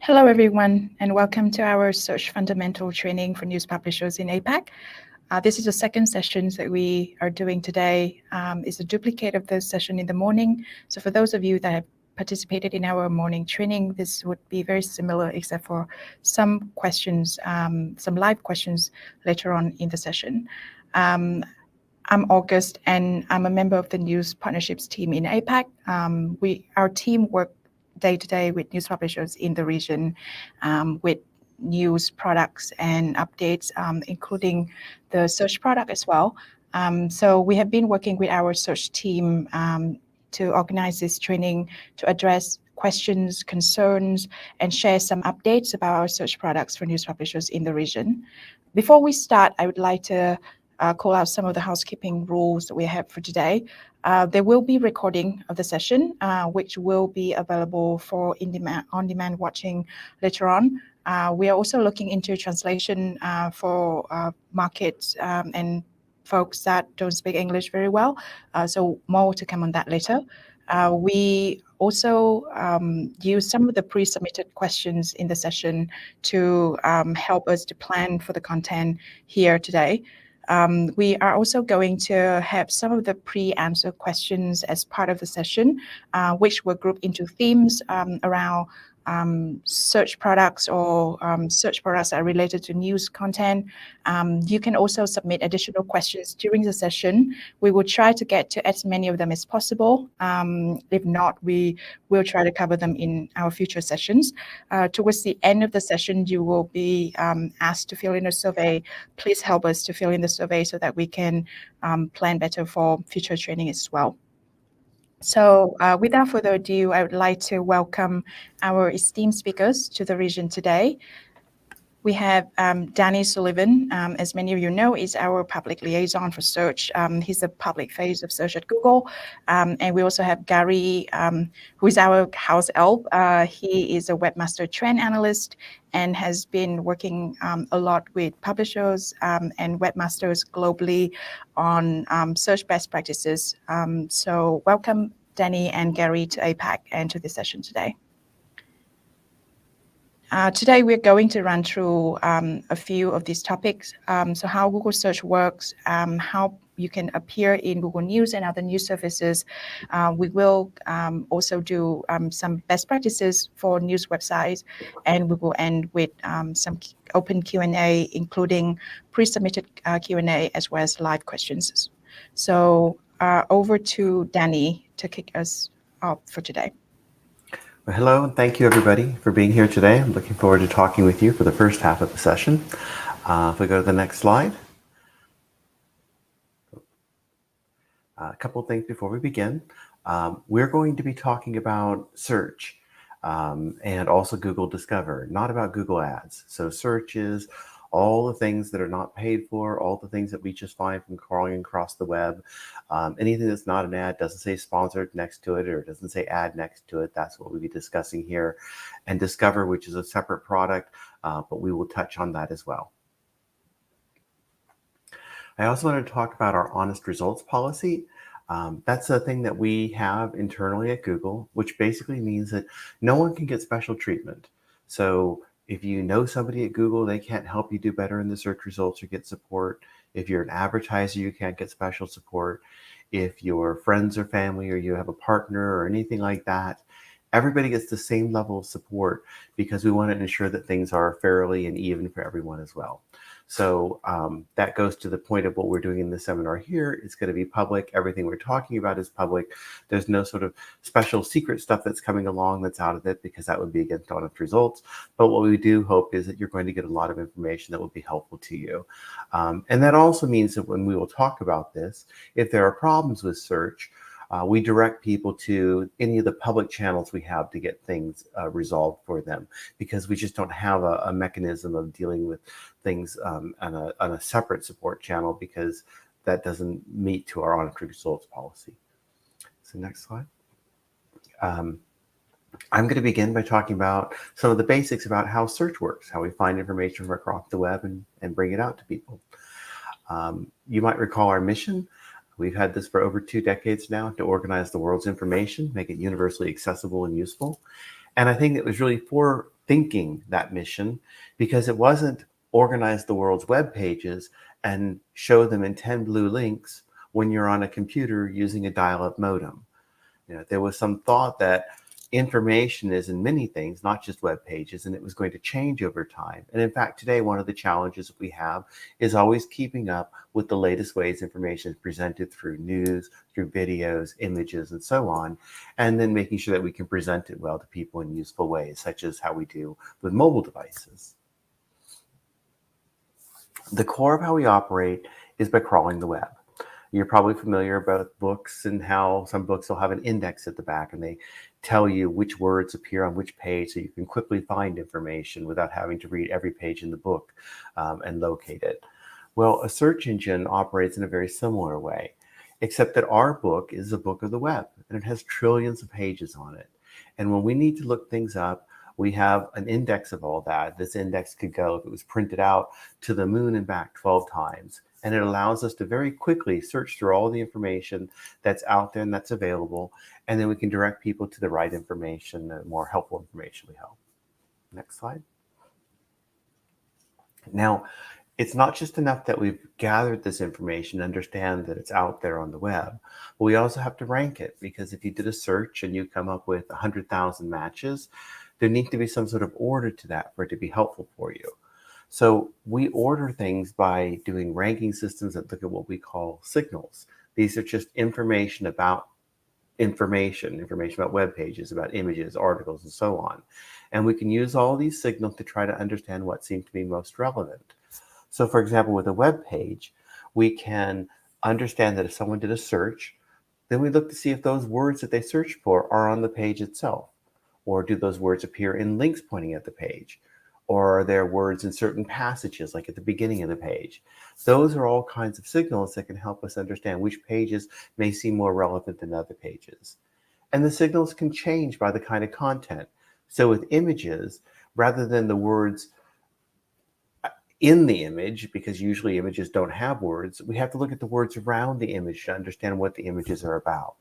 Hello, everyone, and welcome to our Search Fundamental Training for News Publishers in APAC. This is the second session that we are doing today. It's a duplicate of the session in the morning. So for those of you that have participated in our morning training, this would be very similar, except for some questions, some live questions later on in the session. I'm August, and I'm a member of the News Partnerships team in APAC. Our team works day-to-day with news publishers in the region, with news products and updates, including the search product as well. So we have been working with our search team to organize this training to address questions, concerns, and share some updates about our search products for news publishers in the region. Before we start, I would like to call out some of the housekeeping rules that we have for today. There will be recording of the session, which will be available for on-demand watching later on. We are also looking into translation for markets and folks that don't speak English very well. So more to come on that later. We also use some of the pre-submitted questions in the session to help us to plan for the content here today. We are also going to have some of the pre-answered questions as part of the session, which were grouped into themes around search products or search products that are related to news content. You can also submit additional questions during the session. We will try to get to as many of them as possible. If not, we will try to cover them in our future sessions. Towards the end of the session, you will be asked to fill in a survey. Please help us to fill in the survey so that we can plan better for future training as well. So without further ado, I would like to welcome our esteemed speakers to the region today. We have Danny Sullivan, as many of you know, is our public liaison for search. He's the public face of search at Google. And we also have Gary, who is our house elf. He is a webmaster trend analyst and has been working a lot with publishers and webmasters globally on search best practices. So welcome, Danny and Gary, to APAC and to this session today. Today, we're going to run through a few of these topics. So how Google Search works, how you can appear in Google News and other news services. We will also do some best practices for news websites, and we will end with some open Q&A, including pre-submitted Q&A as well as live questions. So over to Danny to kick us off for today. Well, hello, and thank you everybody for being here today. I'm looking forward to talking with you for the first half of the session. If we go to the next slide. A couple of things before we begin. We're going to be talking about search and also Google Discover, not about Google Ads. So search is all the things that are not paid for, all the things that we just find from crawling across the web. Anything that's not an ad, doesn't say sponsored next to it, or doesn't say ad next to it, that's what we'll be discussing here. And Discover, which is a separate product, but we will touch on that as well. I also wanted to talk about our honest results policy. That's a thing that we have internally at Google, which basically means that no one can get special treatment. So if you know somebody at Google, they can't help you do better in the search results or get support. If you're an advertiser, you can't get special support. If you're friends or family or you have a partner or anything like that, everybody gets the same level of support because we want to ensure that things are fairly and even for everyone as well. So that goes to the point of what we're doing in the seminar here. It's going to be public. Everything we're talking about is public. There's no sort of special secret stuff that's coming along that's out of it because that would be against honest results. But what we do hope is that you're going to get a lot of information that will be helpful to you. And that also means that when we will talk about this, if there are problems with search, we direct people to any of the public channels we have to get things resolved for them, because we just don't have a mechanism of dealing with things on a separate support channel, because that doesn't meet to our honest results policy. So next slide. I'm going to begin by talking about some of the basics about how search works, how we find information from across the web and bring it out to people. You might recall our mission. We've had this for over 2 decades now, to organize the world's information, make it universally accessible and useful. And I think it was really 4 thinking that mission, because it wasn't organize the world's web pages and show them in 10 blue links when you're on a computer using a dial-up modem. There was some thought that information is in many things, not just web pages, and it was going to change over time. And in fact, today, one of the challenges that we have is always keeping up with the latest ways information is presented through news, through videos, images, and so on, and then making sure that we can present it well to people in useful ways, such as how we do with mobile devices. The core of how we operate is by crawling the web. You're probably familiar about books and how some books will have an index at the back and they tell you which words appear on which page so you can quickly find information without having to read every page in the book and locate it. Well, a search engine operates in a very similar way, except that our book is a book of the web and it has trillions of pages on it. And when we need to look things up, we have an index of all that. This index could go, if it was printed out, to the moon and back 12 times. And it allows us to very quickly search through all the information that's out there and that's available. And then we can direct people to the right information, the more helpful information we hope. Next slide. Now, it's not just enough that we've gathered this information, understand that it's out there on the web, but we also have to rank it, because if you did a search and you come up with 100,000 matches, there needs to be some sort of order to that for it to be helpful for you. So we order things by doing ranking systems that look at what we call signals. These are just information about information about web pages, about images, articles, and so on. And we can use all these signals to try to understand what seems to be most relevant. So for example, with a web page, we can understand that if someone did a search, then we look to see if those words that they searched for are on the page itself. Or do those words appear in links pointing at the page? Or are there words in certain passages, like at the beginning of the page? Those are all kinds of signals that can help us understand which pages may seem more relevant than other pages. And the signals can change by the kind of content. So with images, rather than the words in the image, because usually images don't have words, we have to look at the words around the image to understand what the images are about.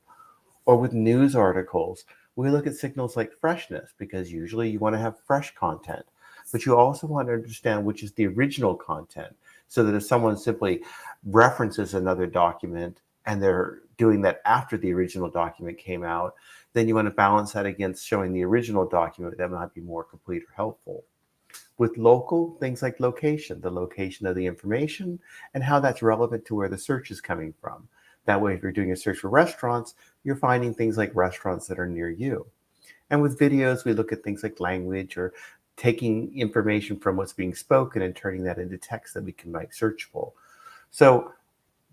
Or with news articles, we look at signals like freshness, because usually you want to have fresh content, but you also want to understand which is the original content, so that if someone simply references another document and they're doing that after the original document came out, then you want to balance that against showing the original document that might be more complete or helpful. With local, things like location, the location of the information and how that's relevant to where the search is coming from. That way, if you're doing a search for restaurants, you're finding things like restaurants that are near you. And with videos, we look at things like language, or taking information from what's being spoken and turning that into text that we can make searchable. So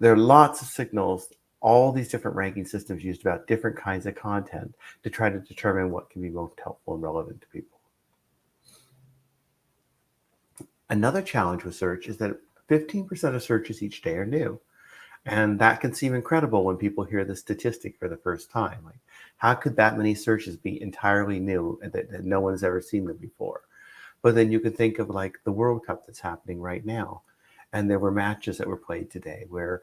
there are lots of signals, all these different ranking systems used about different kinds of content to try to determine what can be most helpful and relevant to people. Another challenge with search is that 15% of searches each day are new. And that can seem incredible when people hear the statistic for the first time. Like, how could that many searches be entirely new and that no one's ever seen them before? But then you can think of like the World Cup that's happening right now. And there were matches that were played today where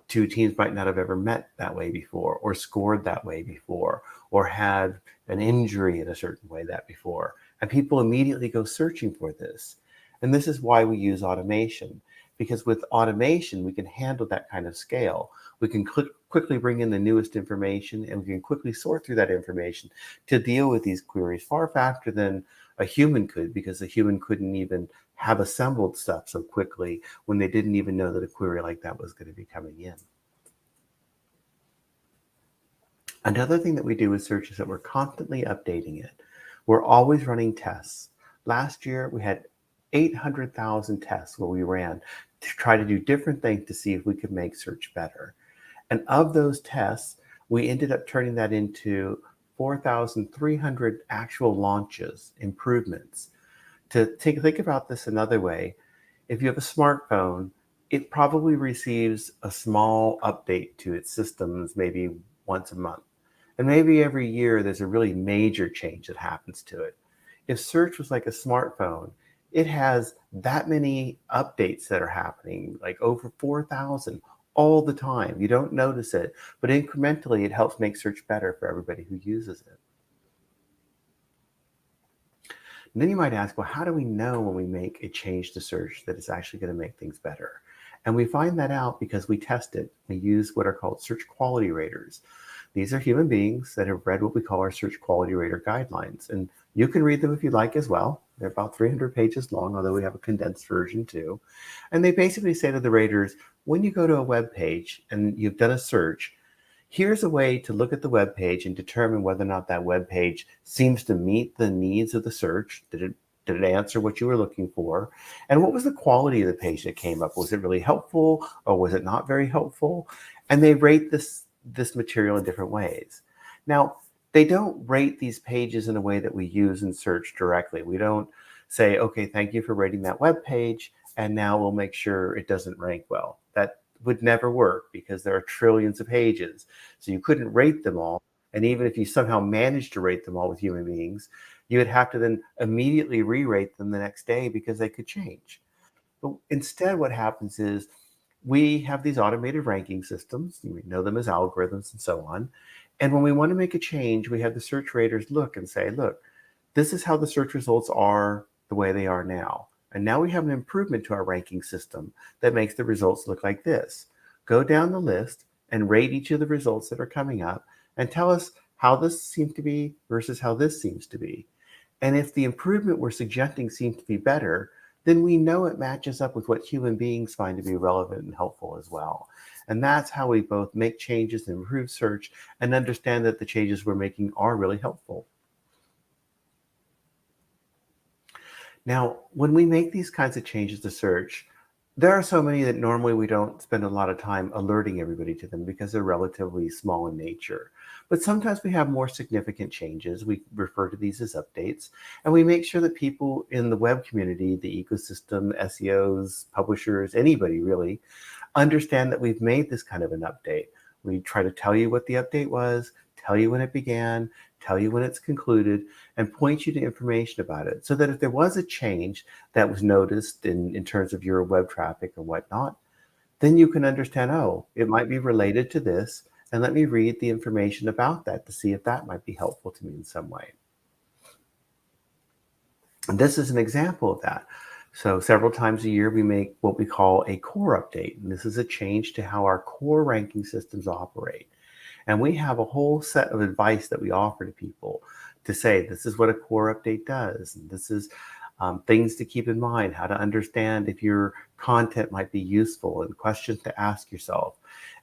two teams might not have ever met that way before, or scored that way before, or had an injury in a certain way that before. And people immediately go searching for this. And this is why we use automation. Because with automation, we can handle that kind of scale. We can quickly bring in the newest information, and we can quickly sort through that information to deal with these queries far faster than a human could, because a human couldn't even have assembled stuff so quickly when they didn't even know that a query like that was going to be coming in. Another thing that we do with search is that we're constantly updating it. We're always running tests. Last year, we had 800,000 tests where we ran to try to do different things to see if we could make search better. And of those tests, we ended up turning that into 4,300 actual launches, improvements. To think about this another way, if you have a smartphone, it probably receives a small update to its systems maybe once a month. And maybe every year there's a really major change that happens to it. If search was like a smartphone, it has that many updates that are happening, like over 4,000 all the time. You don't notice it, but incrementally it helps make search better for everybody who uses it. And then you might ask, well, how do we know when we make a change to search that it's actually going to make things better? And we find that out because we test it. We use what are called search quality raters. These are human beings that have read what we call our search quality rater guidelines. And you can read them if you like as well. They're about 300 pages long, although we have a condensed version too. And they basically say to the raters, when you go to a web page and you've done a search, here's a way to look at the web page and determine whether or not that web page seems to meet the needs of the search. Did it answer what you were looking for? And what was the quality of the page that came up? Was it really helpful or was it not very helpful? And they rate this material in different ways. Now, they don't rate these pages in a way that we use in search directly. We don't say, okay, thank you for rating that web page, and now we'll make sure it doesn't rank well. That would never work because there are trillions of pages. So you couldn't rate them all. And even if you somehow managed to rate them all with human beings, you would have to then immediately re-rate them the next day because they could change. But instead, what happens is we have these automated ranking systems. We know them as algorithms and so on. And when we want to make a change, we have the search raters look and say, look, this is how the search results are the way they are now. And now we have an improvement to our ranking system that makes the results look like this. Go down the list and rate each of the results that are coming up and tell us how this seems to be versus how this seems to be. And if the improvement we're suggesting seems to be better, then we know it matches up with what human beings find to be relevant and helpful as well. And that's how we both make changes and improve search and understand that the changes we're making are really helpful. Now, when we make these kinds of changes to search, there are so many that normally we don't spend a lot of time alerting everybody to them because they're relatively small in nature. But sometimes we have more significant changes. We refer to these as updates, and we make sure that people in the web community, the ecosystem, SEOs, publishers, anybody really, understand that we've made this kind of an update. We try to tell you what the update was, tell you when it began, tell you when it's concluded, and point you to information about it so that if there was a change that was noticed in terms of your web traffic or whatnot, then you can understand, oh, it might be related to this, and let me read the information about that to see if that might be helpful to me in some way. And this is an example of that. So several times a year, we make what we call a core update. And this is a change to how our core ranking systems operate. And we have a whole set of advice that we offer to people to say, this is what a core update does. And this is things to keep in mind, how to understand if your content might be useful and questions to ask yourself.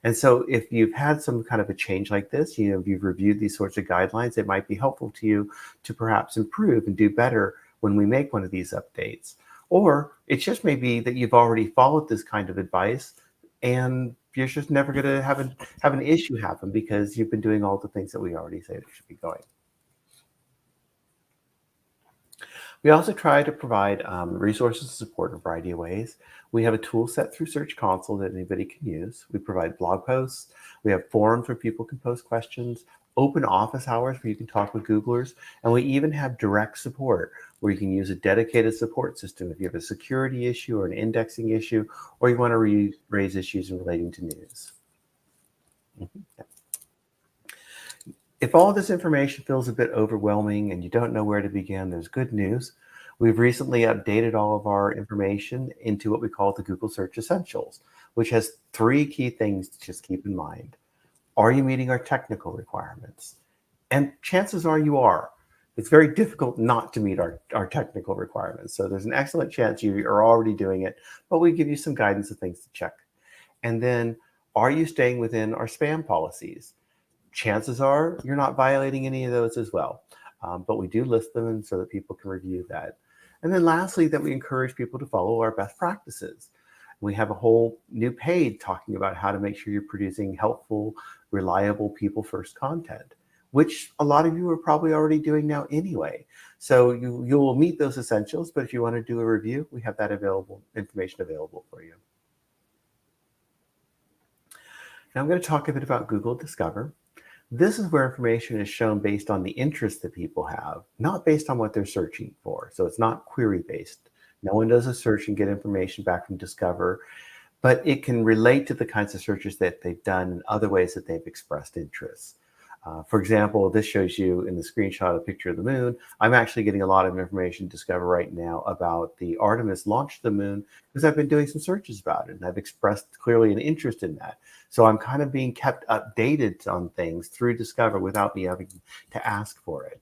And so if you've had some kind of a change like this, you've reviewed these sorts of guidelines, it might be helpful to you to perhaps improve and do better when we make one of these updates. Or it just may be that you've already followed this kind of advice and you're just never going to have an issue happen because you've been doing all the things that we already say that should be going. We also try to provide resources and support in a variety of ways. We have a tool set through Search Console that anybody can use. We provide blog posts. We have forums where people can post questions, open office hours where you can talk with Googlers, and we even have direct support where you can use a dedicated support system if you have a security issue or an indexing issue, or you want to raise issues relating to news. If all this information feels a bit overwhelming and you don't know where to begin, there's good news. We've recently updated all of our information into what we call the Google Search Essentials, which has 3 key things to just keep in mind. Are you meeting our technical requirements? And chances are you are. It's very difficult not to meet our technical requirements. So there's an excellent chance you are already doing it, but we give you some guidance of things to check. And then, are you staying within our spam policies? Chances are you're not violating any of those as well. But we do list them and so that people can review that. And then lastly, that we encourage people to follow our best practices. We have a whole new page talking about how to make sure you're producing helpful, reliable, people-first content, which a lot of you are probably already doing now anyway. So you will meet those essentials, but if you want to do a review, we have that information available for you. Now I'm going to talk a bit about Google Discover. This is where information is shown based on the interest that people have, not based on what they're searching for. So it's not query-based. No one does a search and get information back from Discover, but it can relate to the kinds of searches that they've done and other ways that they've expressed interest. For example, this shows you in the screenshot a picture of the moon. I'm actually getting a lot of information to Discover right now about the Artemis launch to the moon because I've been doing some searches about it and I've expressed clearly an interest in that. So I'm kind of being kept updated on things through Discover without me having to ask for it.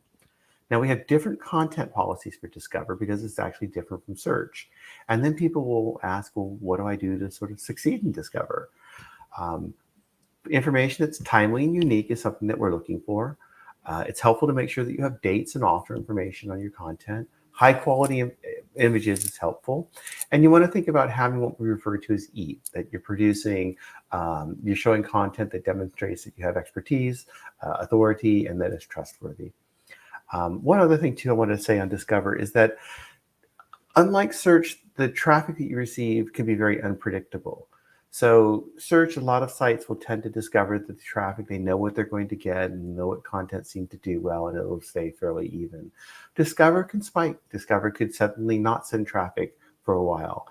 Now we have different content policies for Discover because it's actually different from search. And then people will ask, well, what do I do to sort of succeed in Discover? Information that's timely and unique is something that we're looking for. It's helpful to make sure that you have dates and author information on your content. High quality images is helpful. And you want to think about having what we refer to as EAT, that you're producing, you're showing content that demonstrates that you have expertise, authority, and that it's trustworthy. One other thing too I want to say on Discover is that unlike search, the traffic that you receive can be very unpredictable. So search, a lot of sites will tend to discover that the traffic, they know what they're going to get and know what content seems to do well, and it'll stay fairly even. Discover can spike. Discover could suddenly not send traffic for a while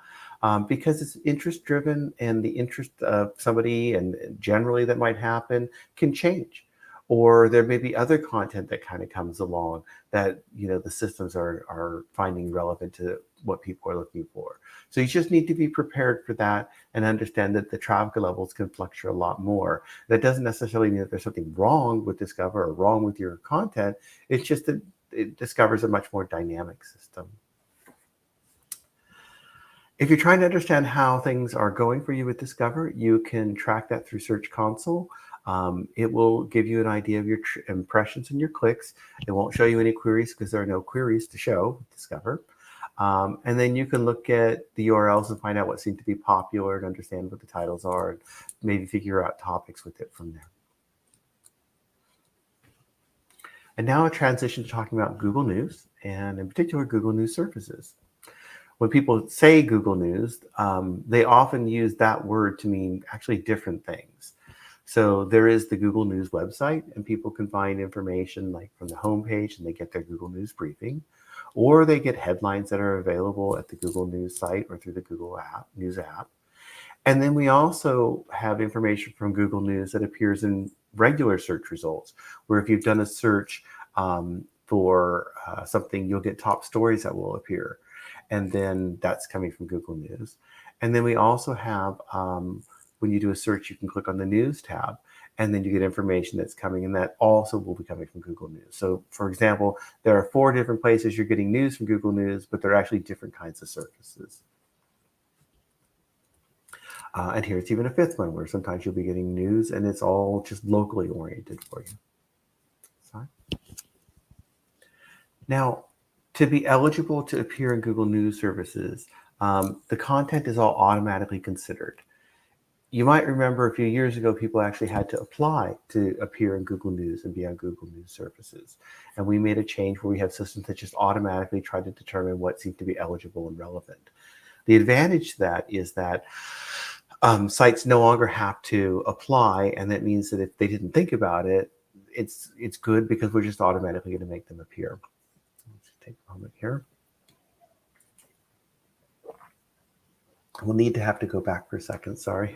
because it's interest driven, and the interest of somebody and generally that might happen can change. Or there may be other content that kind of comes along that, you know, the systems are finding relevant to what people are looking for. So you just need to be prepared for that and understand that the traffic levels can fluctuate a lot more. That doesn't necessarily mean that there's something wrong with Discover or wrong with your content. It's just that it discovers a much more dynamic system. If you're trying to understand how things are going for you with Discover, you can track that through Search Console. It will give you an idea of your impressions and your clicks. It won't show you any queries because there are no queries to show with Discover. And then you can look at the URLs and find out what seemed to be popular and understand what the titles are and maybe figure out topics with it from there. And now a transition to talking about Google News, and in particular Google News services. When people say Google News, they often use that word to mean actually different things. So there is the Google News website, and people can find information like from the homepage, and they get their Google News briefing, or they get headlines that are available at the Google News site or through the Google News app. And then we also have information from Google News that appears in regular search results, where if you've done a search for something, you'll get top stories that will appear. And then that's coming from Google News. And then we also have, when you do a search, you can click on the News tab, and then you get information that's coming, and that also will be coming from Google News. So for example, there are 4 different places you're getting news from Google News, but they're actually different kinds of services. And here's even a 5th one where sometimes you'll be getting news and it's all just locally oriented for you. Sorry. Now, to be eligible to appear in Google News services, the content is all automatically considered. You might remember a few years ago, people actually had to apply to appear in Google News and be on Google News services. And we made a change where we have systems that just automatically try to determine what seems to be eligible and relevant. The advantage to that is that sites no longer have to apply, and that means that if they didn't think about it, it's good because we're just automatically going to make them appear. Let's take a moment here. We'll need to have to go back for a second, sorry.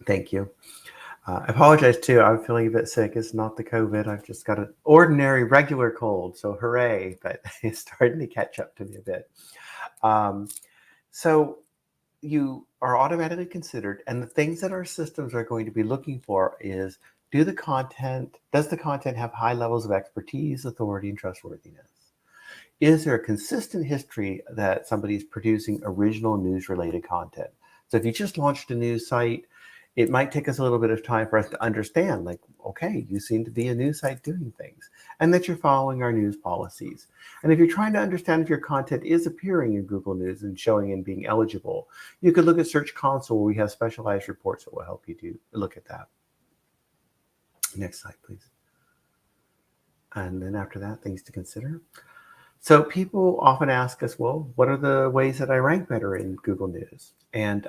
Thank you. I apologize too, I'm feeling a bit sick. It's not the COVID, I've just got an ordinary regular cold, so hooray, but it's starting to catch up to me a bit. So you are automatically considered, and the things that our systems are going to be looking for is, does the content have high levels of expertise, authority, and trustworthiness? Is there a consistent history that somebody's producing original news-related content? So if you just launched a news site, it might take us a little bit of time for us to understand, like, okay, you seem to be a news site doing things, and that you're following our news policies. And if you're trying to understand if your content is appearing in Google News and showing and being eligible, you could look at Search Console, where we have specialized reports that will help you look at that. Next slide, please. And then after that, things to consider. So people often ask us, well, what are the ways that I rank better in Google News? And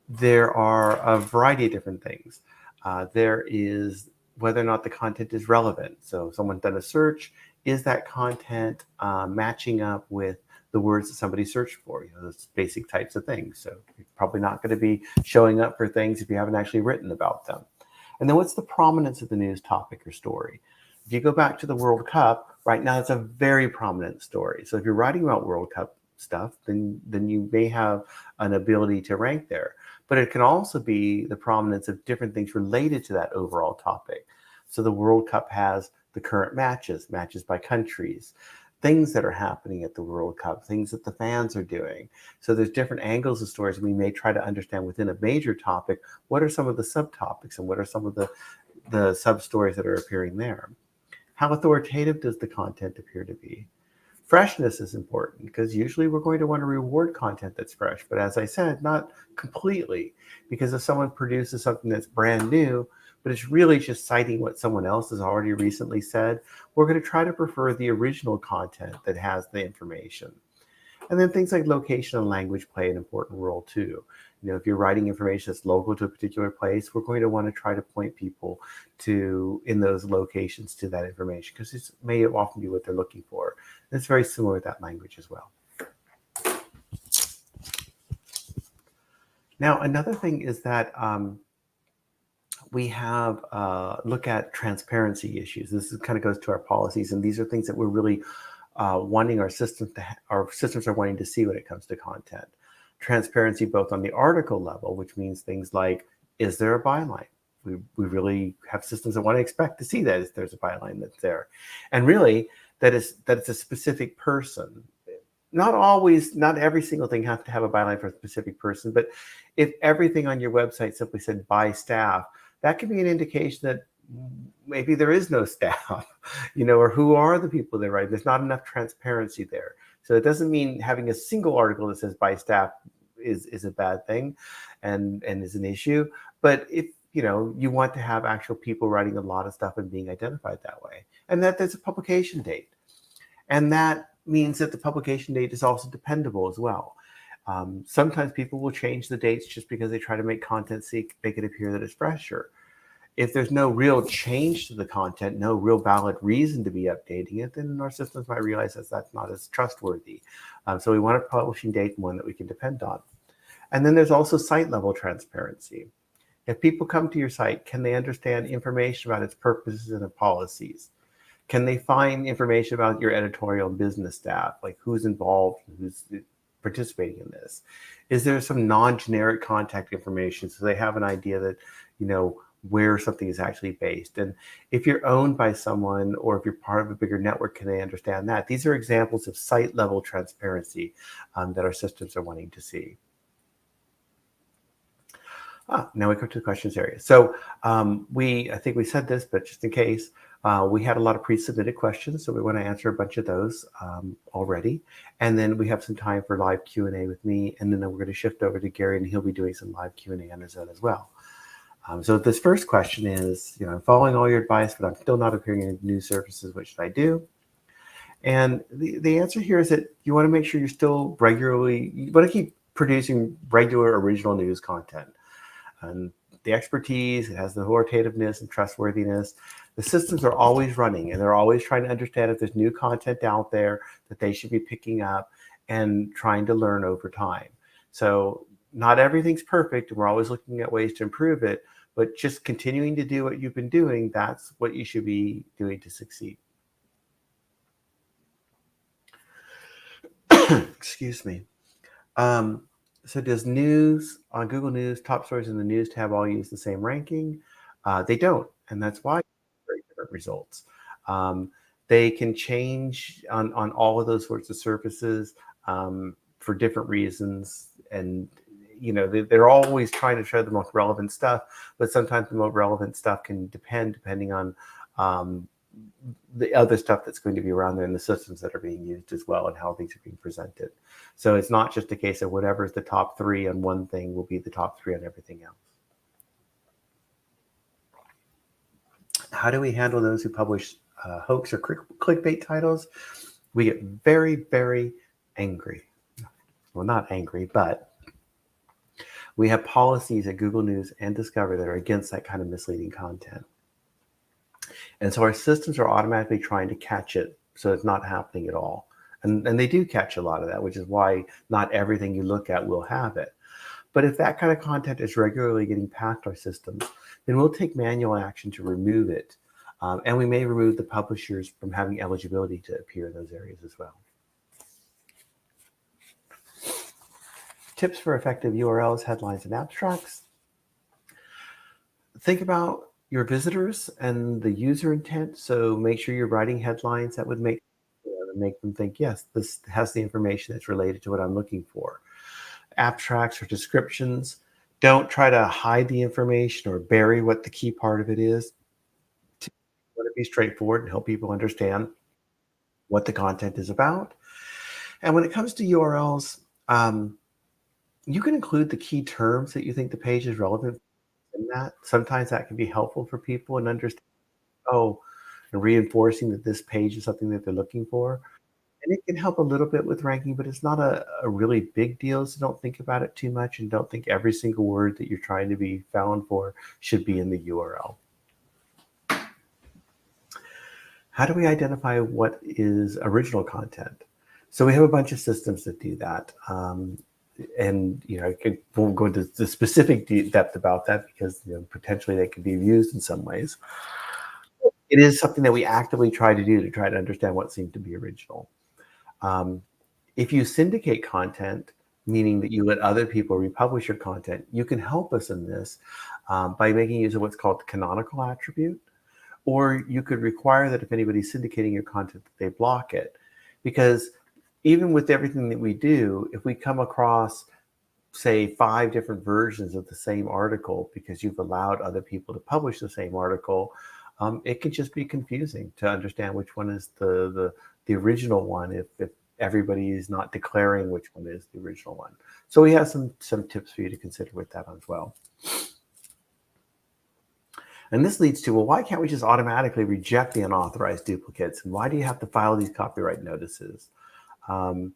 there are a variety of different things. There is whether or not the content is relevant. So if someone's done a search, is that content matching up with the words that somebody searched for? You know, those basic types of things. So you're probably not going to be showing up for things if you haven't actually written about them. And then what's the prominence of the news topic or story? If you go back to the World Cup, right now it's a very prominent story. So if you're writing about World Cup stuff, then you may have an ability to rank there. But it can also be the prominence of different things related to that overall topic. So the World Cup has the current matches by countries, things that are happening at the World Cup, things that the fans are doing. So there's different angles of stories. We may try to understand within a major topic, what are some of the subtopics and what are some of the sub-stories that are appearing there? How authoritative does the content appear to be? Freshness is important because usually we're going to want to reward content that's fresh. But as I said, not completely, because if someone produces something that's brand new, but it's really just citing what someone else has already recently said, we're going to try to prefer the original content that has the information. And then things like location and language play an important role too. If you're writing information that's local to a particular place, we're going to want to try to point people to, in those locations, to that information, because this may often be what they're looking for. And it's very similar with that language as well. Now, another thing is that we have look at transparency issues. This kind of goes to our policies, and these are things that we're really wanting our systems are wanting to see when it comes to content. Transparency both on the article level, which means things like, is there a byline? We really have systems that want to expect to see that if there's a byline that's there. And really, that it's a specific person. Not always, not every single thing has to have a byline for a specific person, but if everything on your website simply said by staff, that could be an indication that maybe there is no staff, or who are the people that write. There's not enough transparency there. So it doesn't mean having a single article that says by staff is a bad thing and is an issue. But if you want to have actual people writing a lot of stuff and being identified that way, and that there's a publication date. And that means that the publication date is also dependable as well. Sometimes people will change the dates just because they try to make content make it appear that it's fresher. If there's no real change to the content, no real valid reason to be updating it, then our systems might realize that that's not as trustworthy. So we want a publishing date and one that we can depend on. And then there's also site level transparency. If people come to your site, can they understand information about its purposes and its policies? Can they find information about your editorial and business staff, like who's involved, who's participating in this? Is there some non-generic contact information so they have an idea that, where something is actually based? And if you're owned by someone or if you're part of a bigger network, can they understand that? These are examples of site level transparency that our systems are wanting to see. Now we come to the questions area. So I think we said this, but just in case, we had a lot of pre-submitted questions, so we want to answer a bunch of those already. And then we have some time for live Q&A with me, and then we're going to shift over to Gary, and he'll be doing some live Q&A on his own as well. So this first question is, I'm following all your advice, but I'm still not appearing in news services. What should I do? And the answer here is that you want to make sure you want to keep producing regular original news content. And the expertise, it has the authoritativeness and trustworthiness. The systems are always running, and they're always trying to understand if there's new content out there that they should be picking up and trying to learn over time. So not everything's perfect, and we're always looking at ways to improve it, but just continuing to do what you've been doing, that's what you should be doing to succeed. Excuse me. So does news on Google News, top stories in the news tab all use the same ranking? They don't, and that's why very different results. They can change on all of those sorts of surfaces for different reasons, and they're always trying to show the most relevant stuff, but sometimes the most relevant stuff can depending on the other stuff that's going to be around there and the systems that are being used as well and how things are being presented. So it's not just a case of whatever is the top 3 on one thing will be the top 3 on everything else. How do we handle those who publish hoax or clickbait titles? We get very, very angry. Well, not angry, but we have policies at Google News and Discover that are against that kind of misleading content. And so our systems are automatically trying to catch it so it's not happening at all. And they do catch a lot of that, which is why not everything you look at will have it. But if that kind of content is regularly getting past our systems, then we'll take manual action to remove it. And we may remove the publishers from having eligibility to appear in those areas as well. Tips for effective URLs, headlines, and abstracts. Think about your visitors and the user intent. So make sure you're writing headlines that would make them think, yes, this has the information that's related to what I'm looking for. Abstracts or descriptions. Don't try to hide the information or bury what the key part of it is. Want to be straightforward and help people understand what the content is about. And when it comes to URLs, you can include the key terms that you think the page is relevant in that. Sometimes that can be helpful for people and understand, and reinforcing that this page is something that they're looking for. And it can help a little bit with ranking, but it's not a really big deal. So don't think about it too much and don't think every single word that you're trying to be found for should be in the URL. How do we identify what is original content? So we have a bunch of systems that do that. And I won't go into the specific depth about that because potentially they can be used in some ways. It is something that we actively try to do to try to understand what seems to be original. If you syndicate content, meaning that you let other people republish your content, you can help us in this by making use of what's called the canonical attribute. Or you could require that if anybody's syndicating your content, that they block it. Because even with everything that we do, if we come across, say, 5 different versions of the same article because you've allowed other people to publish the same article, it can just be confusing to understand which one is the original one if everybody is not declaring which one is the original one. So we have some tips for you to consider with that as well. And this leads to, well, why can't we just automatically reject the unauthorized duplicates? And why do you have to file these copyright notices? The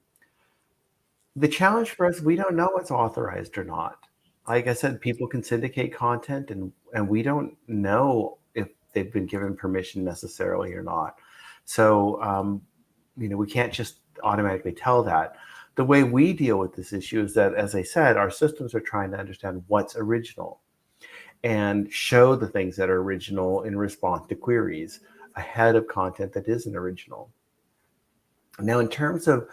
challenge for us, we don't know what's authorized or not. Like I said, people can syndicate content and we don't know if they've been given permission necessarily or not. So, we can't just automatically tell that. The way we deal with this issue is that, as I said, our systems are trying to understand what's original and show the things that are original in response to queries ahead of content that isn't original. Now, in terms of,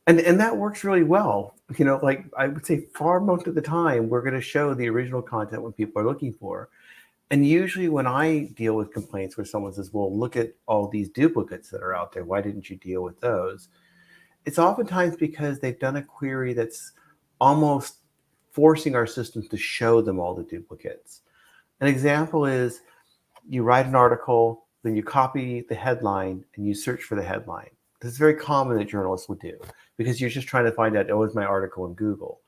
and that works really well. Like I would say far most of the time, we're going to show the original content when people are looking for. And usually when I deal with complaints where someone says, well, look at all these duplicates that are out there, why didn't you deal with those? It's oftentimes because they've done a query that's almost forcing our systems to show them all the duplicates. An example is you write an article, then you copy the headline and you search for the headline. This is very common that journalists would do because you're just trying to find out, is my article in Google?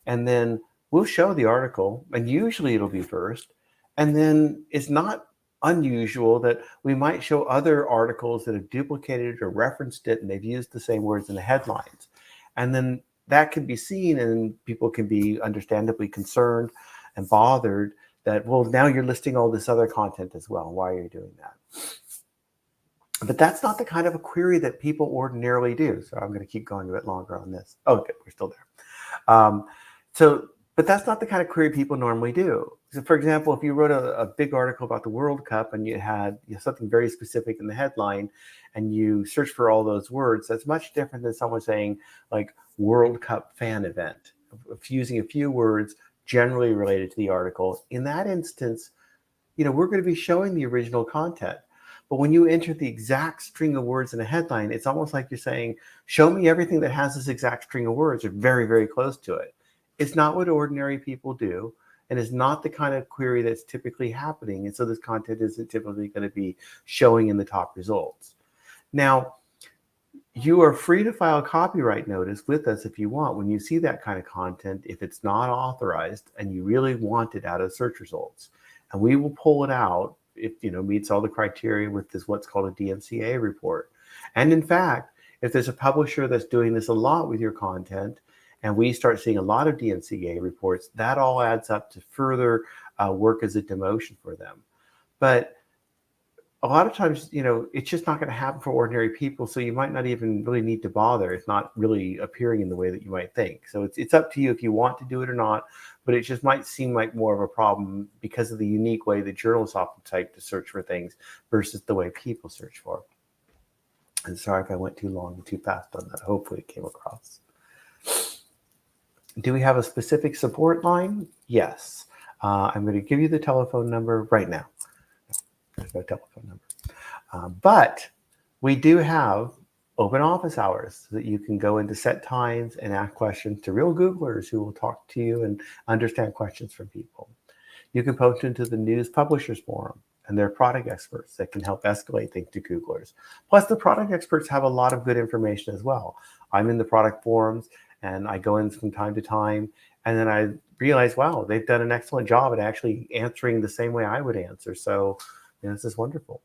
And then we'll show the article and usually it'll be first. And then it's not unusual that we might show other articles that have duplicated or referenced it and they've used the same words in the headlines. And then that can be seen and people can be understandably concerned and bothered that, well, now you're listing all this other content as well. Why are you doing that? But that's not the kind of a query that people ordinarily do. So I'm going to keep going a bit longer on this. Oh, good, we're still there. But that's not the kind of query people normally do. So for example, if you wrote a big article about the World Cup and you had something very specific in the headline and you search for all those words, that's much different than someone saying like World Cup fan event, using a few words generally related to the article. In that instance, we're going to be showing the original content. But when you enter the exact string of words in a headline, it's almost like you're saying, show me everything that has this exact string of words or very, very close to it. It's not what ordinary people do, and it's not the kind of query that's typically happening. And so this content isn't typically going to be showing in the top results. Now, you are free to file a copyright notice with us if you want when you see that kind of content, if it's not authorized and you really want it out of search results. And we will pull it out if meets all the criteria with this what's called a DMCA report. And in fact, if there's a publisher that's doing this a lot with your content, and we start seeing a lot of DMCA reports, that all adds up to further work as a demotion for them. But a lot of times, it's just not going to happen for ordinary people. So you might not even really need to bother. It's not really appearing in the way that you might think. So it's up to you if you want to do it or not. But it just might seem like more of a problem because of the unique way that journalists often type to search for things versus the way people search for. And sorry if I went too long and too fast on that. Hopefully it came across. Do we have a specific support line? Yes. I'm going to give you the telephone number right now. There's no telephone number. But we do have open office hours so that you can go into set times and ask questions to real Googlers who will talk to you and understand questions from people. You can post into the News Publishers Forum, and they're product experts that can help escalate things to Googlers. Plus, the product experts have a lot of good information as well. I'm in the product forums, and I go in from time to time, and then I realize, wow, they've done an excellent job at actually answering the same way I would answer. So this is wonderful.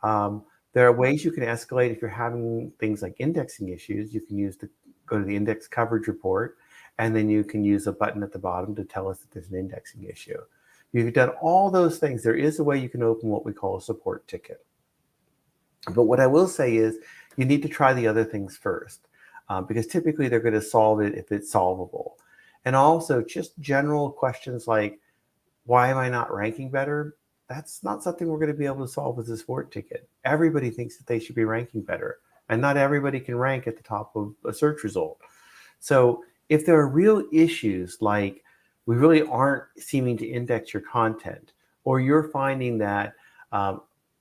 There are ways you can escalate if you're having things like indexing issues. You can go to the index coverage report, and then you can use a button at the bottom to tell us that there's an indexing issue. You've done all those things. There is a way you can open what we call a support ticket. But what I will say is you need to try the other things first, because typically they're going to solve it if it's solvable. And also just general questions like, why am I not ranking better? That's not something we're going to be able to solve with a support ticket. Everybody thinks that they should be ranking better, and not everybody can rank at the top of a search result. So if there are real issues like we really aren't seeming to index your content, or you're finding that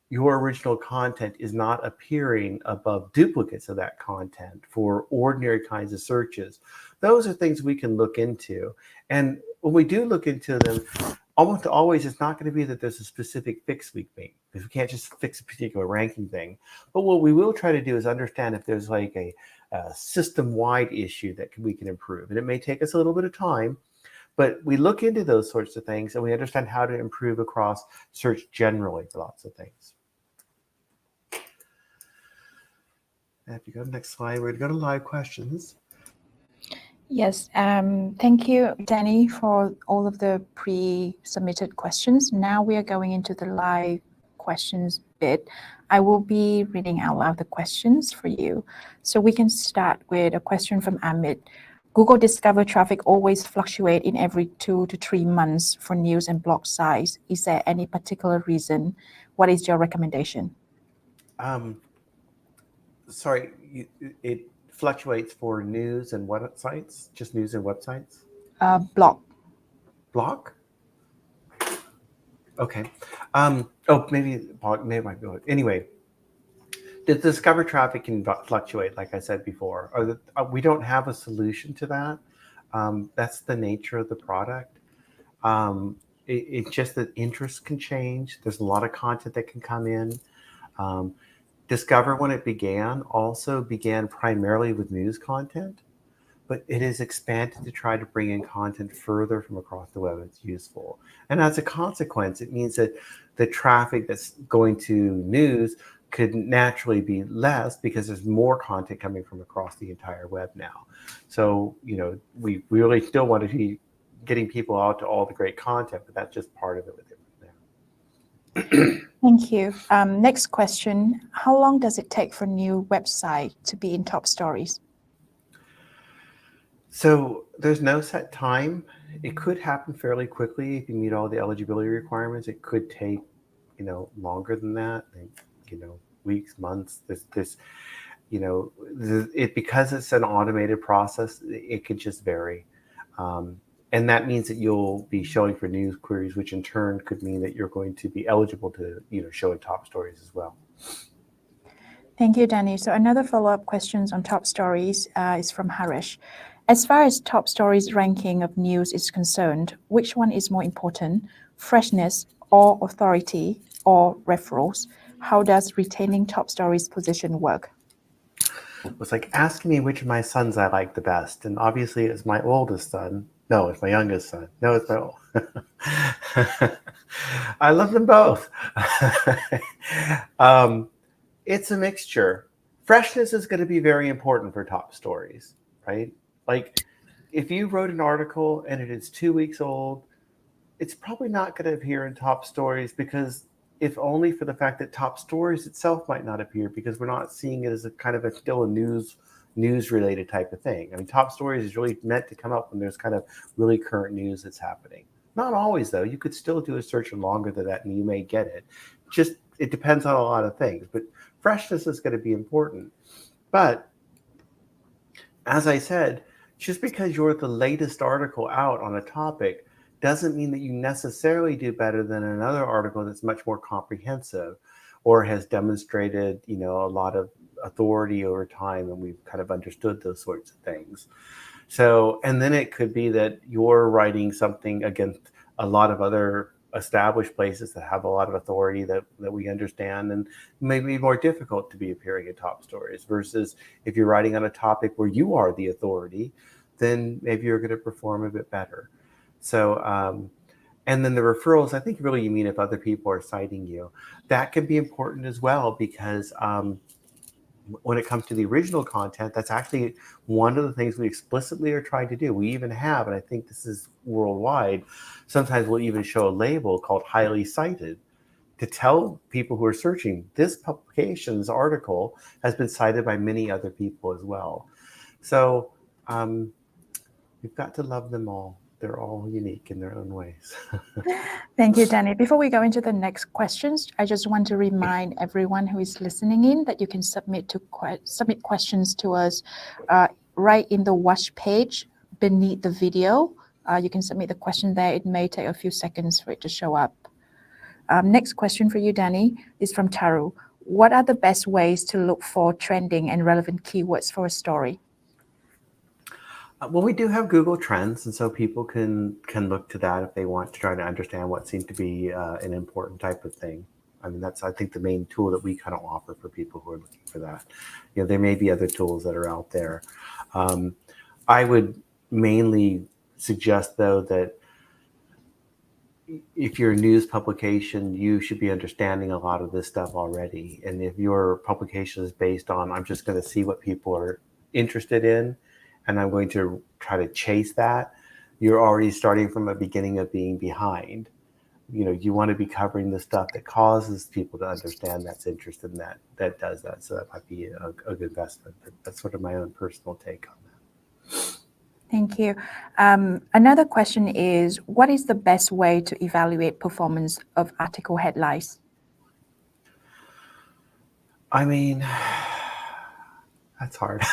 your original content is not appearing above duplicates of that content for ordinary kinds of searches, those are things we can look into. And when we do look into them, almost always it's not going to be that there's a specific fix we make, because we can't just fix a particular ranking thing. But what we will try to do is understand if there's like a system-wide issue that we can improve. And it may take us a little bit of time, but we look into those sorts of things and we understand how to improve across search generally for lots of things. And if you go to the next slide, we're going to go to live questions. Yes, thank you, Danny, for all of the pre-submitted questions. Now we are going into the live questions bit. I will be reading out loud the questions for you. So we can start with a question from Amit. Google Discover traffic always fluctuate in every 2 to 3 months for news and blog sites. Is there any particular reason? What is your recommendation? Sorry, it fluctuates for news and what sites? Just news and websites? Blog. Blog? Okay. Maybe blog, maybe my blog. Anyway, the Discover traffic can fluctuate, like I said before. We don't have a solution to that. That's the nature of the product. It's just that interest can change. There's a lot of content that can come in. Discover, when it began, also began primarily with news content, but it is expanded to try to bring in content further from across the web that's useful. And as a consequence, it means that the traffic that's going to news could naturally be less because there's more content coming from across the entire web now. So, we really still want to be getting people out to all the great content, but that's just part of it with it now. Thank you. Next question. How long does it take for a new website to be in top stories? So there's no set time. It could happen fairly quickly if you meet all the eligibility requirements. It could take, longer than that, weeks, months. Because it's an automated process, it could just vary. And that means that you'll be showing for news queries, which in turn could mean that you're going to be eligible to, show in top stories as well. Thank you, Danny. So another follow-up questions on top stories is from Harish. As far as top stories ranking of news is concerned, which one is more important, freshness or authority or referrals? How does retaining top stories position work? It's like asking me which of my sons I like the best. And obviously it's my oldest son. No, it's my youngest son. No, it's my old. I love them both. It's a mixture. Freshness is going to be very important for top stories, right? Like if you wrote an article and it is 2 weeks old, it's probably not going to appear in top stories because if only for the fact that top stories itself might not appear, because we're not seeing it as a kind of still a news related type of thing. I mean, top stories is really meant to come up when there's kind of really current news that's happening. Not always, though. You could still do a search longer than that and you may get it. Just, it depends on a lot of things, but freshness is going to be important. But as I said, just because you're the latest article out on a topic doesn't mean that you necessarily do better than another article that's much more comprehensive or has demonstrated, a lot of authority over time, and we've kind of understood those sorts of things. So, and then it could be that you're writing something against a lot of other established places that have a lot of authority that we understand, and maybe more difficult to be appearing in top stories, versus if you're writing on a topic where you are the authority, then maybe you're going to perform a bit better. So, and then the referrals, I think really you mean if other people are citing you, that can be important as well, because when it comes to the original content, that's actually one of the things we explicitly are trying to do. We even have, and I think this is worldwide, sometimes we'll even show a label called highly cited to tell people who are searching, this publication's article has been cited by many other people as well. So we've got to love them all. They're all unique in their own ways. Thank you, Danny. Before we go into the next questions, I just want to remind everyone who is listening in that you can submit questions to us right in the watch page beneath the video. You can submit the question there. It may take a few seconds for it to show up. Next question for you, Danny, is from Taru. What are the best ways to look for trending and relevant keywords for a story? Well, we do have Google Trends, and so people can look to that if they want to try to understand what seems to be an important type of thing. I mean, that's, I think, the main tool that we kind of offer for people who are looking for that. There may be other tools that are out there. I would mainly suggest, though, that if you're a news publication, you should be understanding a lot of this stuff already. And if your publication is based on, I'm just going to see what people are interested in, and I'm going to try to chase that, you're already starting from a beginning of being behind. You want to be covering the stuff that causes people to understand that's interested in that does that. So that might be a good investment. But that's sort of my own personal take on that. Thank you. Another question is, what is the best way to evaluate performance of article headlines? I mean, that's hard.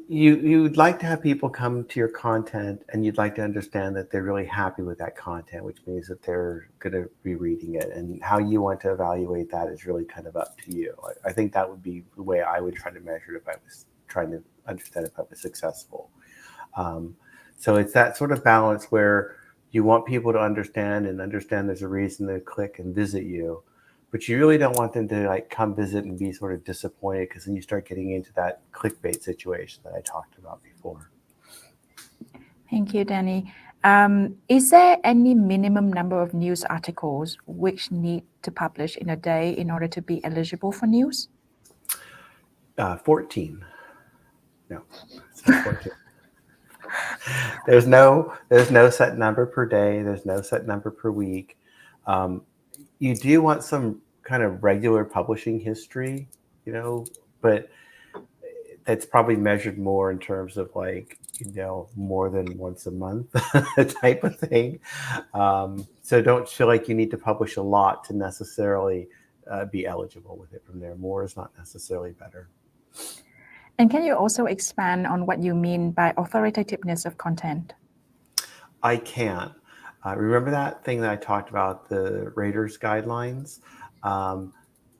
You'd like to have people come to your content, and you'd like to understand that they're really happy with that content, which means that they're going to be reading it. And how you want to evaluate that is really kind of up to you. I think that would be the way I would try to measure it if I was trying to understand if I was successful. So it's that sort of balance where you want people to understand there's a reason to click and visit you, but you really don't want them to come visit and be sort of disappointed, because then you start getting into that clickbait situation that I talked about before. Thank you, Danny. Is there any minimum number of news articles which need to publish in a day in order to be eligible for news? 14. No, it's not 14. There's no set number per day. There's no set number per week. You do want some kind of regular publishing history, but that's probably measured more in terms of more than once a month type of thing. So don't feel like you need to publish a lot to necessarily be eligible with it from there. More is not necessarily better. And can you also expand on what you mean by authoritativeness of content? I can. Remember that thing that I talked about, the Raiders guidelines?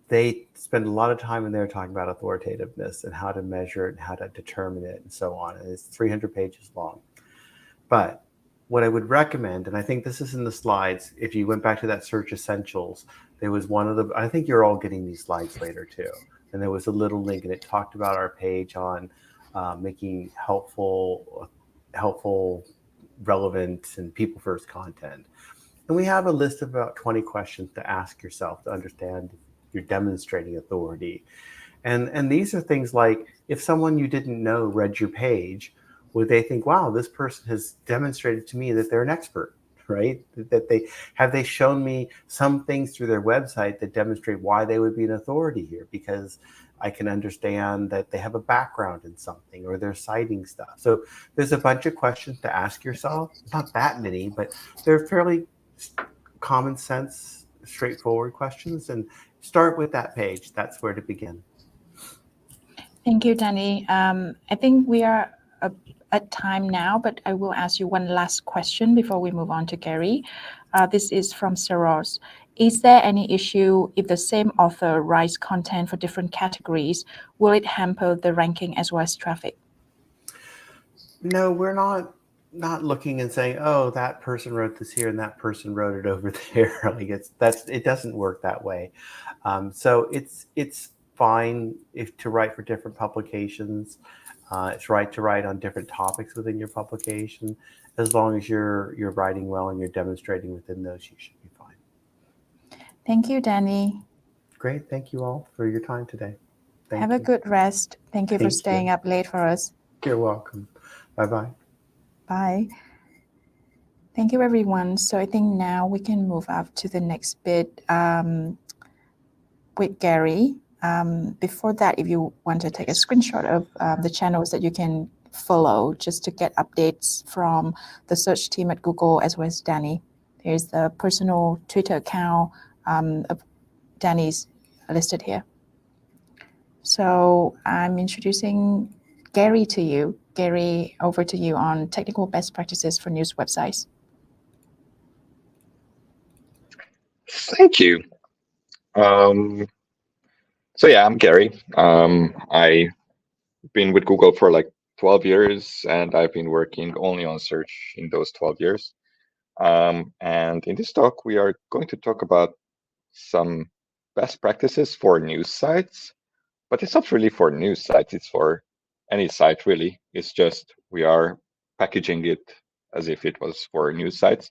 They spend a lot of time in there talking about authoritativeness and how to measure it and how to determine it and so on. And it's 300 pages long. But what I would recommend, and I think this is in the slides, if you went back to that Search Essentials, there was one of the, I think you're all getting these slides later too. And there was a little link, and it talked about our page on making helpful, relevant, and people-first content. And we have a list of about 20 questions to ask yourself to understand if you're demonstrating authority. And these are things like, if someone you didn't know read your page, would they think, wow, this person has demonstrated to me that they're an expert? right? That they shown me some things through their website that demonstrate why they would be an authority here, because I can understand that they have a background in something or they're citing stuff. So there's a bunch of questions to ask yourself. Not that many, but they're fairly common sense, straightforward questions. And start with that page. That's where to begin. Thank you, Danny. I think we are at time now, but I will ask you one last question before we move on to Gary. This is from Saros. Is there any issue if the same author writes content for different categories? Will it hamper the ranking as well as traffic? No, we're not looking and saying, oh, that person wrote this here and that person wrote it over there. Like it doesn't work that way. So it's fine to write for different publications. It's right to write on different topics within your publication. As long as you're writing well and you're demonstrating within those, you should be fine. Thank you, Danny. Great. Thank you all for your time today. Have a good rest. Thank you for staying up late for us. You're welcome. Bye-bye. Bye. Thank you, everyone. So I think now we can move up to the next bit with Gary. Before that, if you want to take a screenshot of the channels that you can follow just to get updates from the search team at Google as well as Danny. There's the personal Twitter account of Danny's listed here. So I'm introducing Gary to you. Gary, over to you on technical best practices for news websites. Thank you. So yeah, I'm Gary. I've been with Google for like 12 years, and I've been working only on search in those 12 years. And in this talk, we are going to talk about some best practices for news sites, but it's not really for news sites, it's for any site really. It's just we are packaging it as if it was for news sites.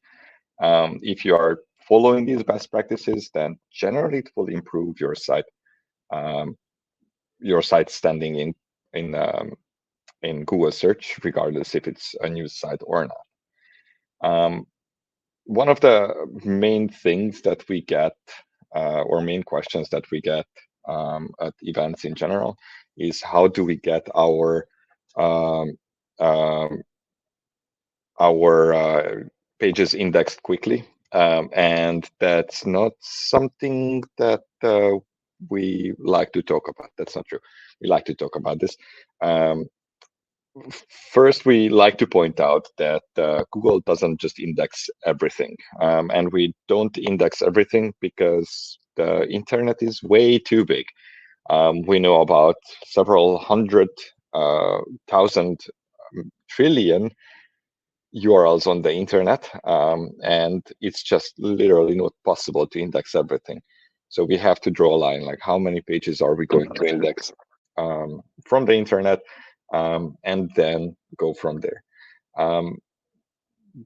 If you are following these best practices, then generally it will improve your site standing in Google search, regardless if it's a news site or not. One of the main things that we get, or main questions that we get at events in general, is how do we get our pages indexed quickly? And that's not something that we like to talk about. That's not true. We like to talk about this. First, we like to point out that Google doesn't just index everything. And we don't index everything because the internet is way too big. We know about several hundred thousand trillion URLs on the internet, and it's just literally not possible to index everything. So we have to draw a line, like how many pages are we going to index from the internet, and then go from there.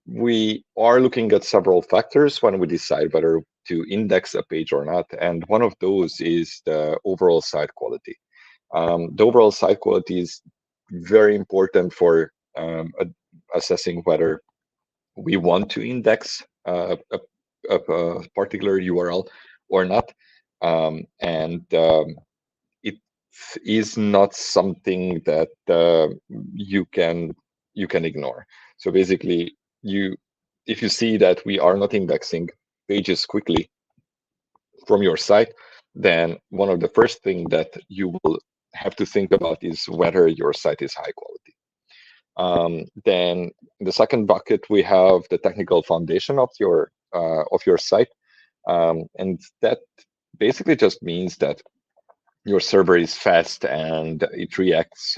We are looking at several factors when we decide whether to index a page or not, and one of those is the overall site quality. The overall site quality is very important for assessing whether we want to index a particular URL or not. It is not something that you can ignore. So basically, if you see that we are not indexing pages quickly from your site, then one of the first things that you will have to think about is whether your site is high quality. Then in the second bucket, we have the technical foundation of your site, and that basically just means that your server is fast and it reacts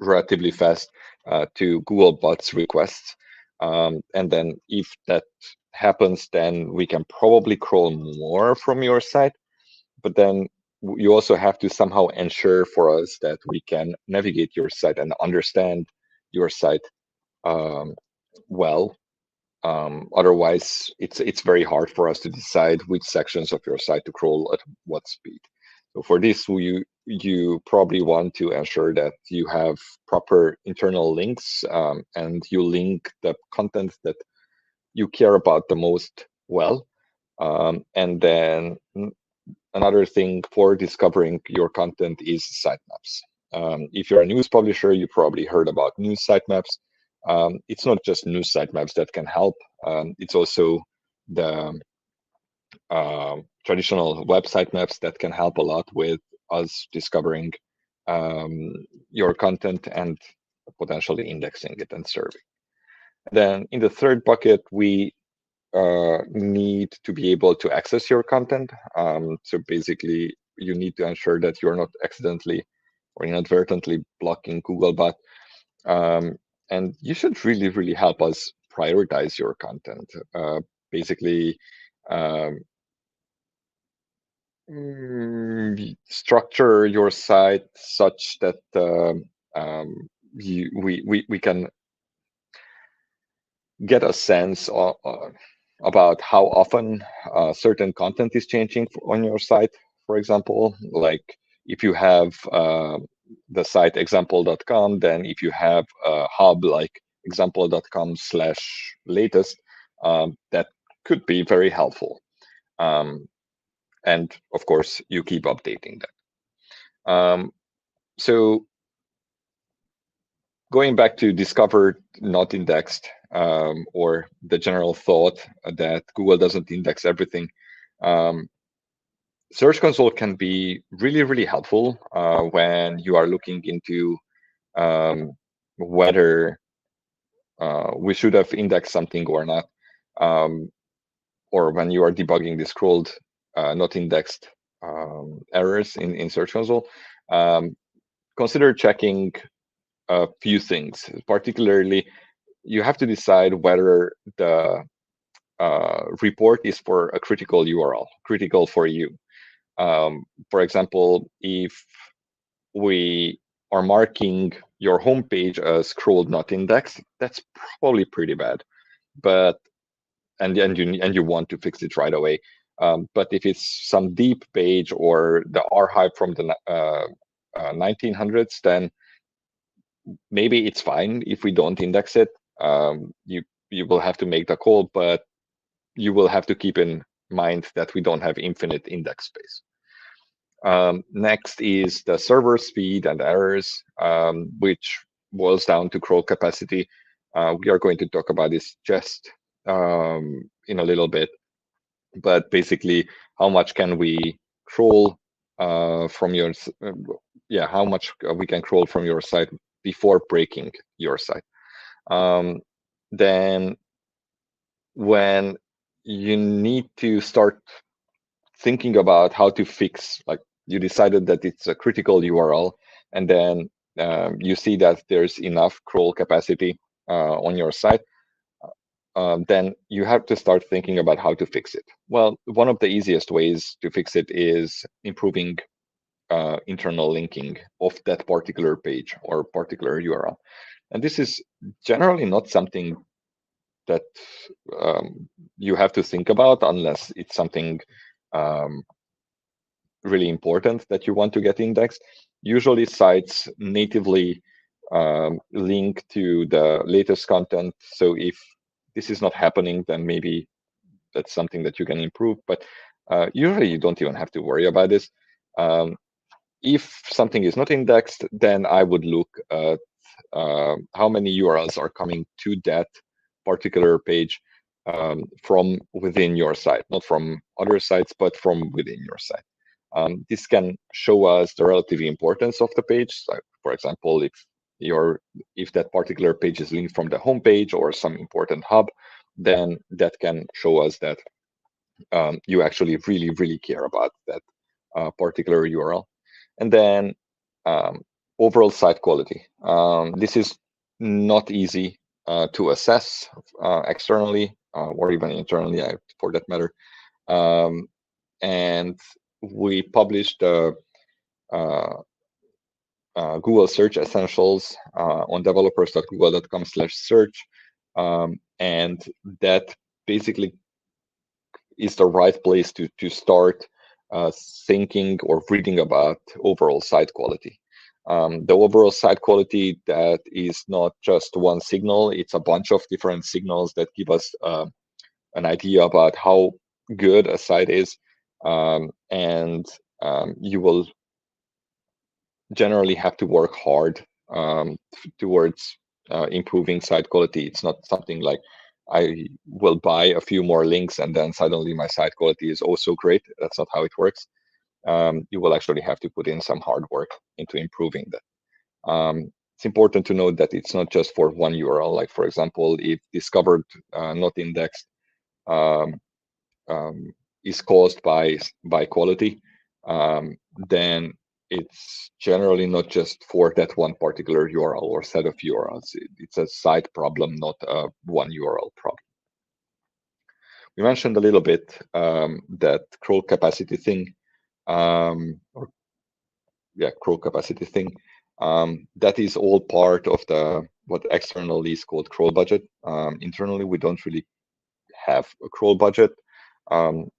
relatively fast to Googlebot's requests. And then if that happens, then we can probably crawl more from your site. But then you also have to somehow ensure for us that we can navigate your site and understand your site well. Otherwise, it's very hard for us to decide which sections of your site to crawl at what speed. So for this, you probably want to ensure that you have proper internal links, and you link the content that you care about the most well. And then another thing for discovering your content is sitemaps. If you're a news publisher, you probably heard about news sitemaps. It's not just news sitemaps that can help. It's also the traditional website maps that can help a lot with us discovering your content and potentially indexing it and serving. Then in the third bucket, we need to be able to access your content. So basically, you need to ensure that you're not accidentally or inadvertently blocking Googlebot. And you should really, really help us prioritize your content. Basically, structure your site such that we can get a sense about how often certain content is changing on your site. For example, like if you have the site example.com, then if you have a hub like example.com/latest, that could be very helpful. And of course, you keep updating that. So going back to discovered, not indexed, or the general thought that Google doesn't index everything, Search Console can be really, really helpful when you are looking into whether we should have indexed something or not, or when you are debugging the scrolled, not indexed errors in Search Console. Consider checking a few things. Particularly, you have to decide whether the report is for a critical URL, critical for you. For example, if we are marking your homepage as scrolled not indexed, that's probably pretty bad. But and you want to fix it right away. But if it's some deep page or the archive from the 1900s, then maybe it's fine if we don't index it. You will have to make the call, but you will have to keep in mind that we don't have infinite index space. Next is the server speed and errors, which boils down to crawl capacity. We are going to talk about this just in a little bit, but basically, how much can we crawl from your how much we can crawl from your site before breaking your site. Then when you need to start thinking about how to fix, like you decided that it's a critical URL, and then you see that there's enough crawl capacity on your site, then you have to start thinking about how to fix it. Well, one of the easiest ways to fix it is improving internal linking of that particular page or particular URL. And this is generally not something that you have to think about unless it's something really important that you want to get indexed. Usually sites natively link to the latest content. So if this is not happening, then maybe that's something that you can improve. But usually you don't even have to worry about this. If something is not indexed, then I would look at how many URLs are coming to that particular page from within your site, not from other sites, but from within your site. This can show us the relative importance of the page. So for example, if that particular page is linked from the home page or some important hub, then that can show us that you actually really, really care about that particular URL. And then overall site quality. This is not easy to assess externally or even internally, for that matter. And we published Google Search Essentials on developers.google.com/search, and that basically is the right place to start thinking or reading about overall site quality. The overall site quality, that is not just one signal, it's a bunch of different signals that give us an idea about how good a site is. And you will generally have to work hard towards improving site quality. It's not something like I will buy a few more links and then suddenly my site quality is also great. That's not how it works. You will actually have to put in some hard work into improving that. It's important to note that it's not just for one URL. Like, for example, if discovered not indexed is caused by quality, then it's generally not just for that one particular URL or set of URLs. It's a site problem, not a one URL problem. We mentioned a little bit that crawl capacity thing, crawl capacity thing. That is all part of what externally is called crawl budget. Internally, we don't really have a crawl budget,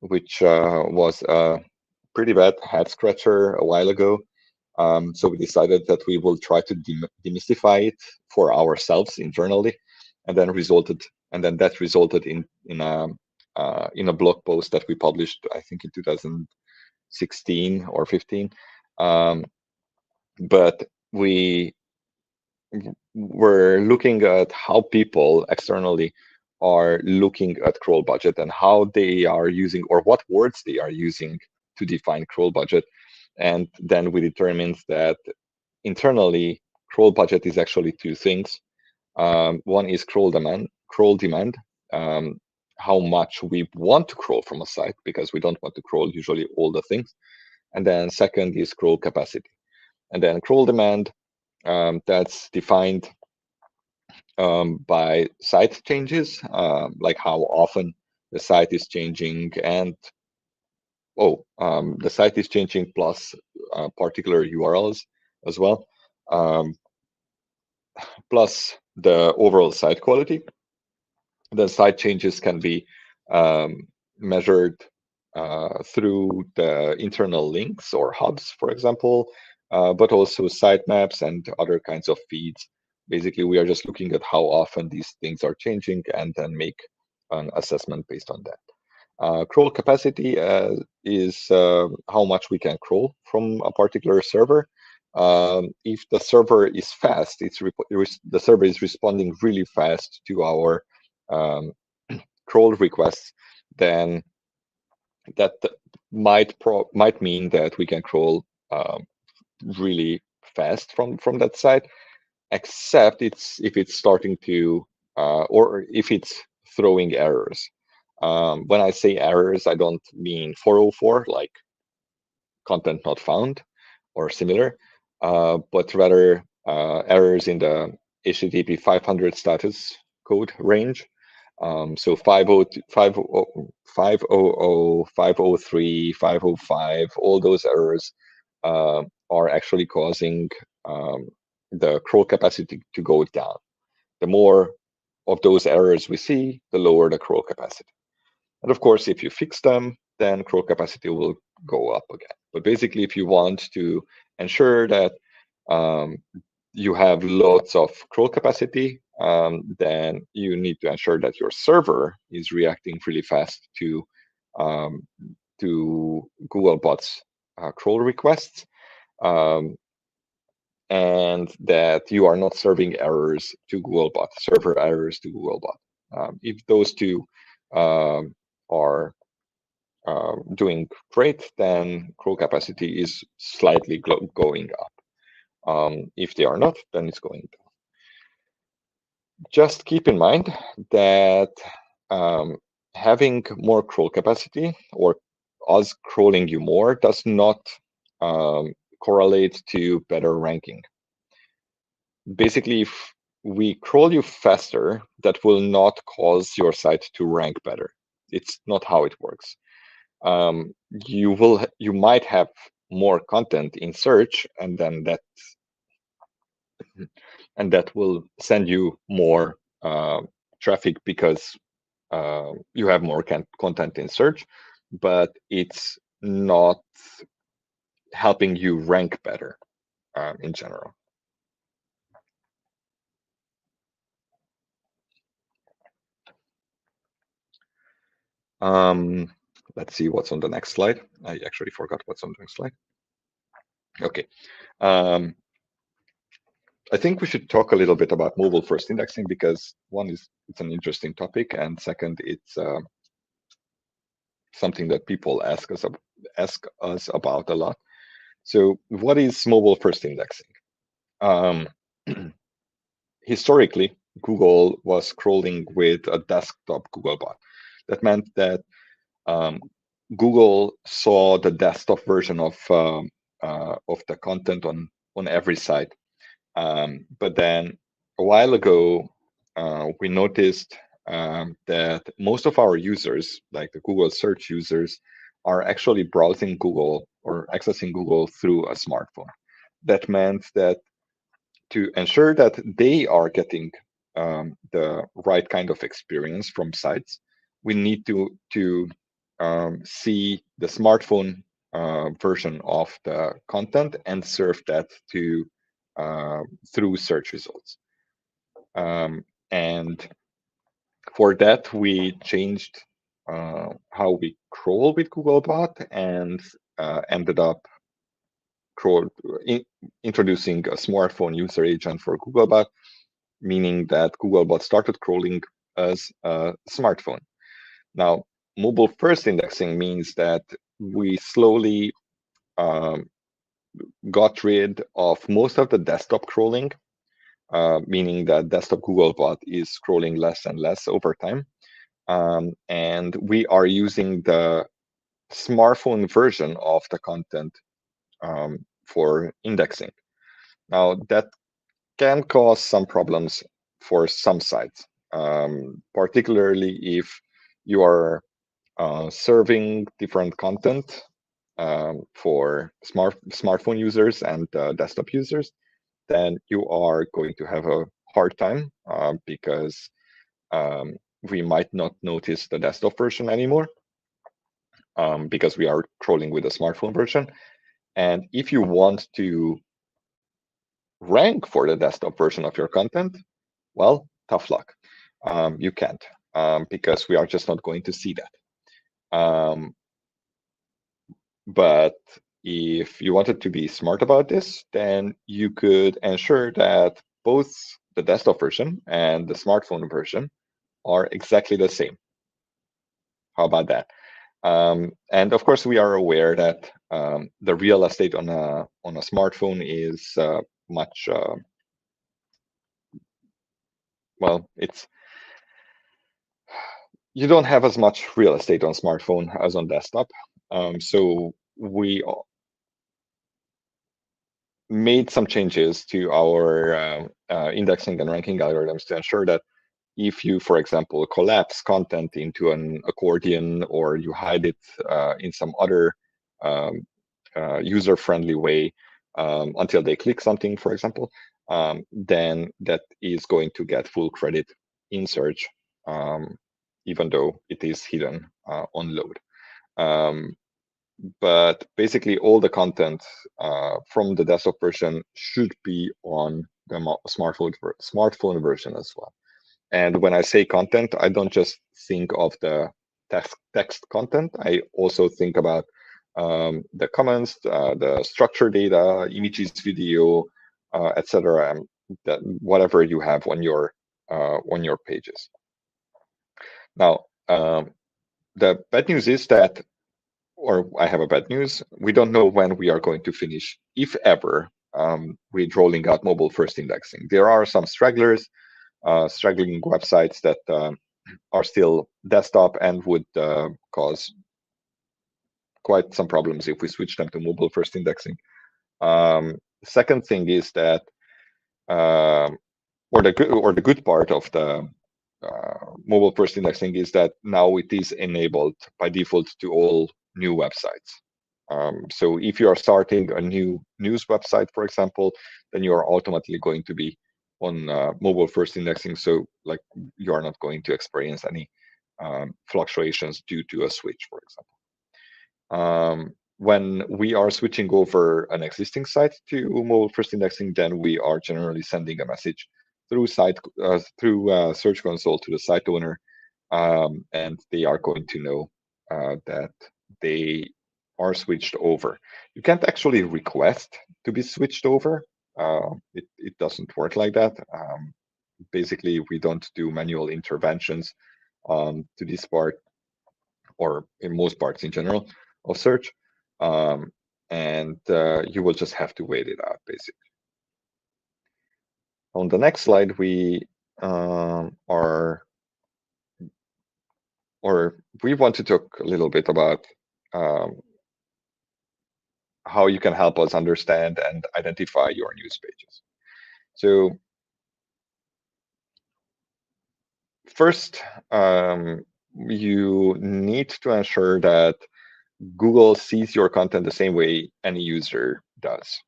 which was a pretty bad head scratcher a while ago. So we decided that we will try to demystify it for ourselves internally, and then that resulted in a blog post that we published, I think, in 2016 or 15. But we were looking at how people externally are looking at crawl budget and how they are using, or what words they are using to define crawl budget. And then we determined that internally, crawl budget is actually two things. One is crawl demand, how much we want to crawl from a site, because we don't want to crawl usually all the things. And then second is crawl capacity. And then crawl demand, that's defined by site changes, like how often the site is changing, and the site is changing plus particular URLs as well, plus the overall site quality. The site changes can be measured through the internal links or hubs, for example, but also sitemaps and other kinds of feeds. Basically, we are just looking at how often these things are changing and then make an assessment based on that. Crawl capacity is how much we can crawl from a particular server. If the server is fast, the server is responding really fast to our crawl requests, then that might mean that we can crawl really fast from that site, except if it's starting to or if it's throwing errors. When I say errors, I don't mean 404, like content not found or similar, but rather errors in the HTTP 500 status code range. So 500, 503, 505, all those errors are actually causing the crawl capacity to go down. The more of those errors we see, the lower the crawl capacity. And of course, if you fix them, then crawl capacity will go up again. But basically, if you want to ensure that you have lots of crawl capacity, then you need to ensure that your server is reacting really fast to Googlebot's crawl requests, and that you are not serving errors to Googlebot, server errors to Googlebot. If those two are doing great, then crawl capacity is slightly going up. If they are not, then it's going down. Just keep in mind that having more crawl capacity or us crawling you more does not correlate to better ranking. Basically, if we crawl you faster, that will not cause your site to rank better. It's not how it works. You might have more content in search, and then that will send you more traffic because you have more content in search, but it's not helping you rank better in general. Let's see what's on the next slide. I actually forgot what's on the next slide. Okay. I think we should talk a little bit about mobile first indexing, because one is it's an interesting topic, and second, it's something that people ask us about a lot. So what is mobile first indexing? Historically, Google was crawling with a desktop Googlebot. That meant that Google saw the desktop version of the content on every site. But then a while ago, we noticed that most of our users, like the Google search users, are actually browsing Google or accessing Google through a smartphone. That meant that to ensure that they are getting the right kind of experience from sites, we need to see the smartphone version of the content and serve that to through search results. And for that, we changed how we crawl with Googlebot, and ended up introducing a smartphone user agent for Googlebot, meaning that Googlebot started crawling as a smartphone. Now, mobile first indexing means that we slowly got rid of most of the desktop crawling, meaning that desktop Googlebot is scrolling less and less over time. And we are using the smartphone version of the content for indexing. Now, that can cause some problems for some sites, particularly if you are serving different content for smartphone users and desktop users. Then you are going to have a hard time because we might not notice the desktop version anymore because we are crawling with a smartphone version. And if you want to rank for the desktop version of your content, well, tough luck. You can't because we are just not going to see that. But if you wanted to be smart about this, then you could ensure that both the desktop version and the smartphone version are exactly the same. How about that? And of course, we are aware that the real estate on a smartphone is much well. It's you don't have as much real estate on smartphone as on desktop. So we made some changes to our indexing and ranking algorithms to ensure that if you, for example, collapse content into an accordion, or you hide it in some other user-friendly way until they click something, for example, then that is going to get full credit in search, even though it is hidden on load. But basically, all the content from the desktop version should be on the smartphone version as well. And when I say content, I don't just think of the text content. I also think about the comments, the structured data, images, video, etc. That whatever you have on your pages. Now, the bad news is that, or I have a bad news. We don't know when we are going to finish, if ever, with rolling out mobile first indexing. There are some stragglers. Struggling websites that are still desktop and would cause quite some problems if we switch them to mobile first indexing. Second thing is that, or the good part of the mobile first indexing is that now it is enabled by default to all new websites. So if you are starting a new news website, for example, then you are automatically going to be on mobile first indexing. So like you are not going to experience any fluctuations due to a switch, for example. when we are switching over an existing site to mobile first indexing, then we are generally sending a message through Search Console to the site owner, and they are going to know that they are switched over. You can't actually request to be switched over. It doesn't work like that. Basically, we don't do manual interventions to this part, or in most parts in general of search. And you will just have to wait it out, basically. On the next slide, we want to talk a little bit about how you can help us understand and identify your news pages. So first, you need to ensure that Google sees your content the same way any user does.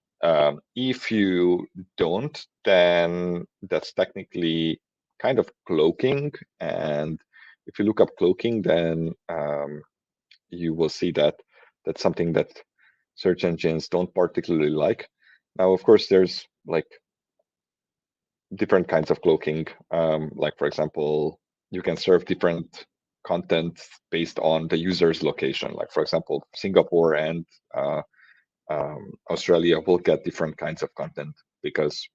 If you don't, then that's technically kind of cloaking. And if you look up cloaking, then you will see that that's something that search engines don't particularly like. Now, of course, there's like different kinds of cloaking. Like, for example, you can serve different content based on the user's location. Like, for example, Singapore and Australia will get different kinds of content because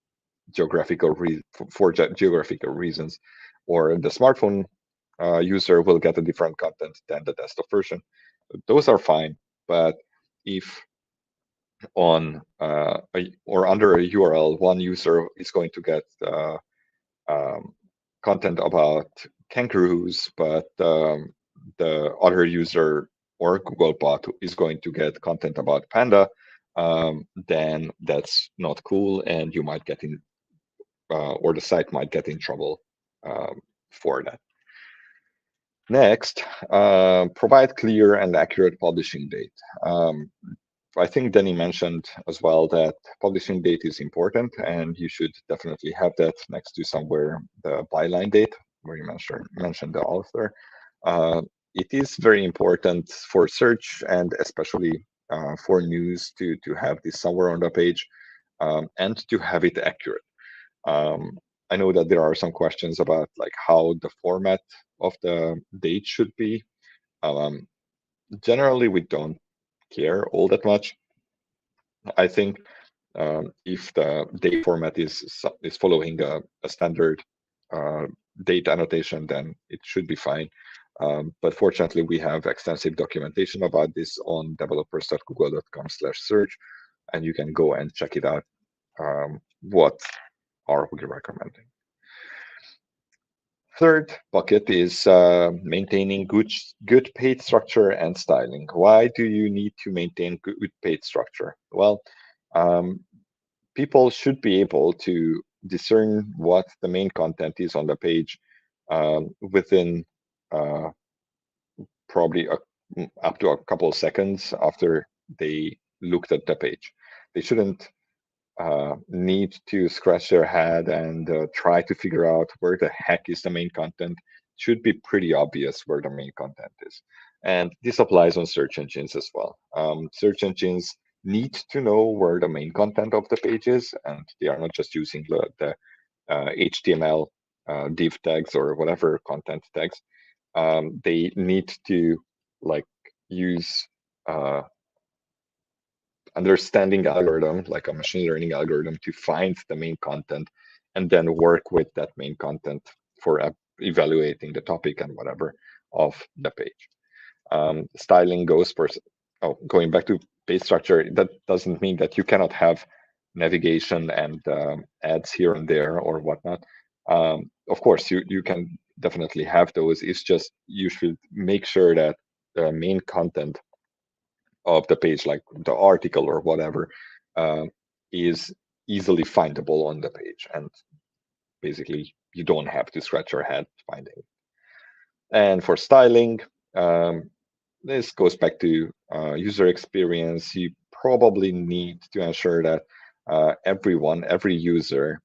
for geographical reasons, or the smartphone user will get a different content than the desktop version. Those are fine, but if on or under a URL, one user is going to get content about kangaroos, but the other user or Googlebot is going to get content about panda, then that's not cool, and you might get in, or the site might get in trouble for that. Next, provide clear and accurate publishing date. I think Denny mentioned as well that publishing date is important, and you should definitely have that next to somewhere the byline date, where you mentioned the author. It is very important for search and especially for news to have this somewhere on the page, and to have it accurate. I know that there are some questions about like how the format of the date should be. Generally, we don't care all that much. I think if the date format is following a standard date annotation, then it should be fine. But fortunately, we have extensive documentation about this on developers.google.com/search, and you can go and check it out. What are we recommending? Third bucket is maintaining good page structure and styling. Why do you need to maintain good page structure? Well, people should be able to discern what the main content is on the page within probably up to a couple of seconds after they looked at the page. They shouldn't need to scratch their head and try to figure out where the heck is the main content. It should be pretty obvious where the main content is. And this applies on search engines as well. Search engines need to know where the main content of the page is, and they are not just using the HTML div tags or whatever content tags. They need to like use understanding algorithm, like a machine learning algorithm, to find the main content and then work with that main content for evaluating the topic and whatever of the page. Styling goes for, going back to page structure, that doesn't mean that you cannot have navigation and ads here and there or whatnot. Of course, you can definitely have those. It's just you should make sure that the main content of the page, like the article or whatever, is easily findable on the page, and basically you don't have to scratch your head finding it. And for styling, this goes back to user experience. You probably need to ensure that every user,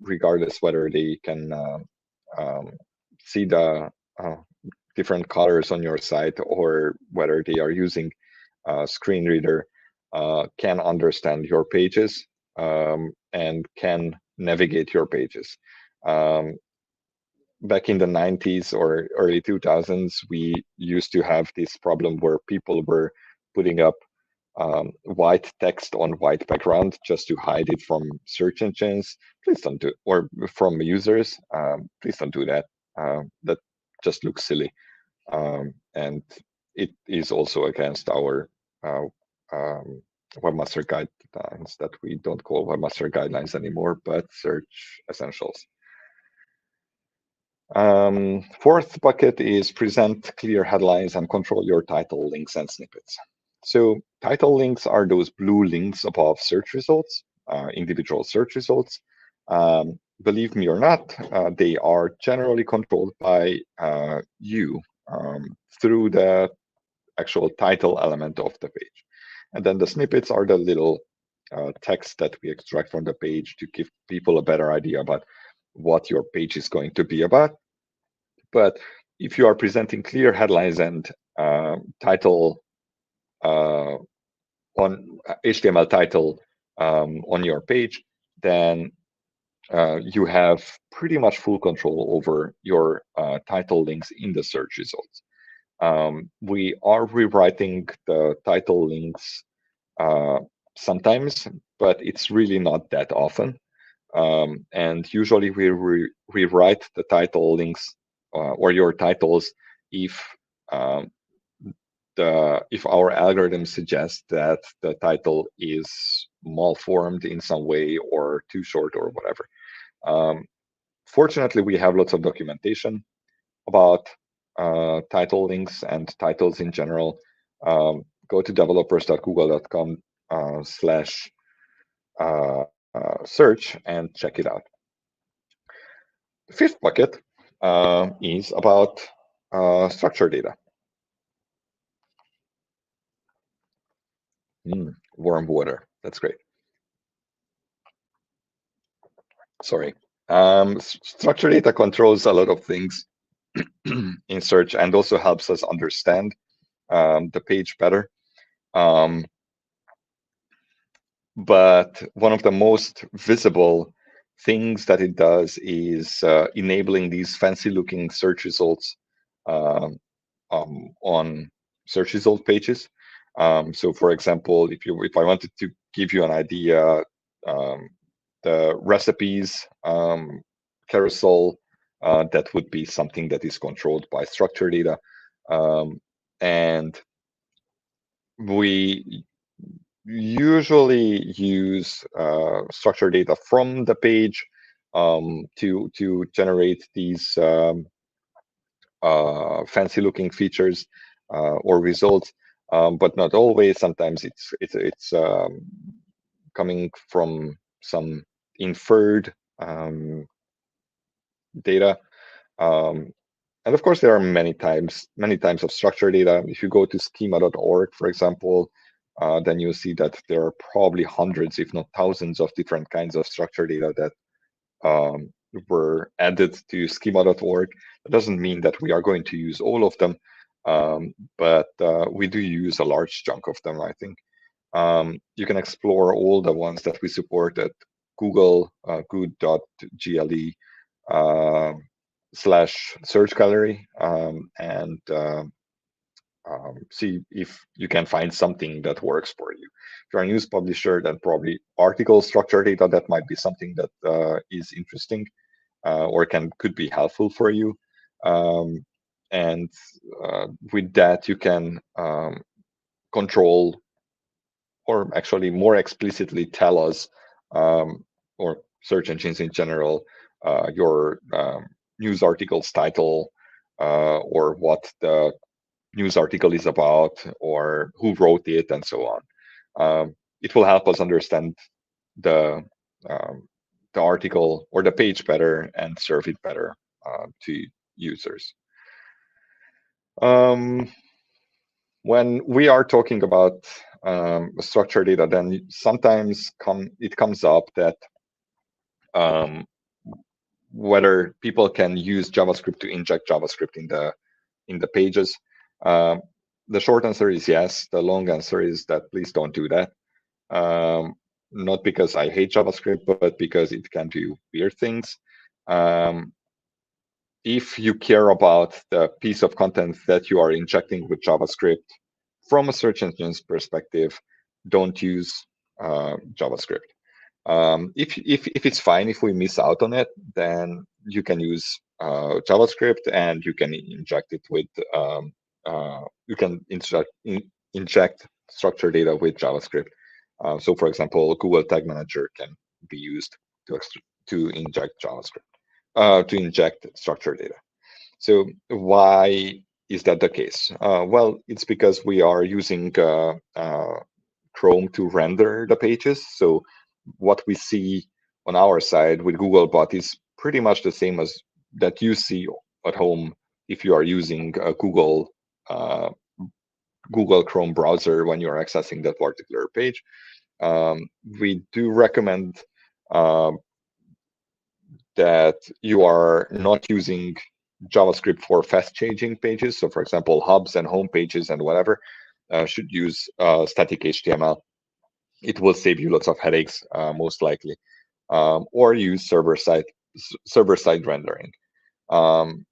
regardless whether they can see the different colors on your site or whether they are using screen reader can understand your pages and can navigate your pages. Back in the 90s or early 2000s, we used to have this problem where people were putting up white text on white background just to hide it from search engines. Please don't do, or from users. Please don't do that. That just looks silly, and it is also against our webmaster guidelines that we don't call webmaster guidelines anymore, but search essentials. Fourth bucket is present clear headlines and control your title, links, and snippets. So title links are those blue links above search results, individual search results. Believe me or not, they are generally controlled by you through the actual title element of the page. And then the snippets are the little text that we extract from the page to give people a better idea about what your page is going to be about. But if you are presenting clear headlines and title on HTML title on your page, then you have pretty much full control over your title links in the search results. We are rewriting the title links sometimes, but it's really not that often. And usually we rewrite the title links or your titles if our algorithm suggests that the title is malformed in some way or too short or whatever. Fortunately, we have lots of documentation about title links and titles in general. Go to developers.google.com /search and check it out. The fifth bucket is about structured data. Warm water. That's great. Sorry. Structured data controls a lot of things in search and also helps us understand the page better. But one of the most visible things that it does is enabling these fancy looking search results on search result pages. So for example, if I wanted to give you an idea, the recipes carousel, that would be something that is controlled by structured data. And we usually use structured data from the page to generate these fancy looking features or results, but not always. Sometimes it's coming from some inferred data. And of course, there are many types of structured data. If you go to schema.org, for example, then you'll see that there are probably hundreds, if not thousands, of different kinds of structured data that were added to schema.org. That doesn't mean that we are going to use all of them, but we do use a large chunk of them, I think. You can explore all the ones that we support at Google, good.gle /search gallery, and see if you can find something that works for you. If you're a news publisher, then probably article structure data, that might be something that is interesting or could be helpful for you. And with that, you can control, or actually more explicitly tell us, or search engines in general, your news article's title, or what the news article is about, or who wrote it, and so on. It will help us understand the article or the page better and serve it better to users. When we are talking about structured data, then sometimes it comes up that whether people can use JavaScript to inject JavaScript in the pages. the short answer is yes. The long answer is that please don't do that. Not because I hate JavaScript, but because it can do weird things. If you care about the piece of content that you are injecting with JavaScript from a search engine's perspective, don't use JavaScript. If it's fine if we miss out on it, then you can use JavaScript, and you can inject it with you can inject structured data with JavaScript. So, for example, Google Tag Manager can be used to inject JavaScript, to inject structured data. So why is that the case? Well, it's because we are using Chrome to render the pages. So what we see on our side with Googlebot is pretty much the same as that you see at home if you are using a Google Chrome browser when you're accessing that particular page. We do recommend that you are not using JavaScript for fast changing pages. So, for example, hubs and home pages and whatever should use static HTML. It will save you lots of headaches, most likely, or use server-side rendering.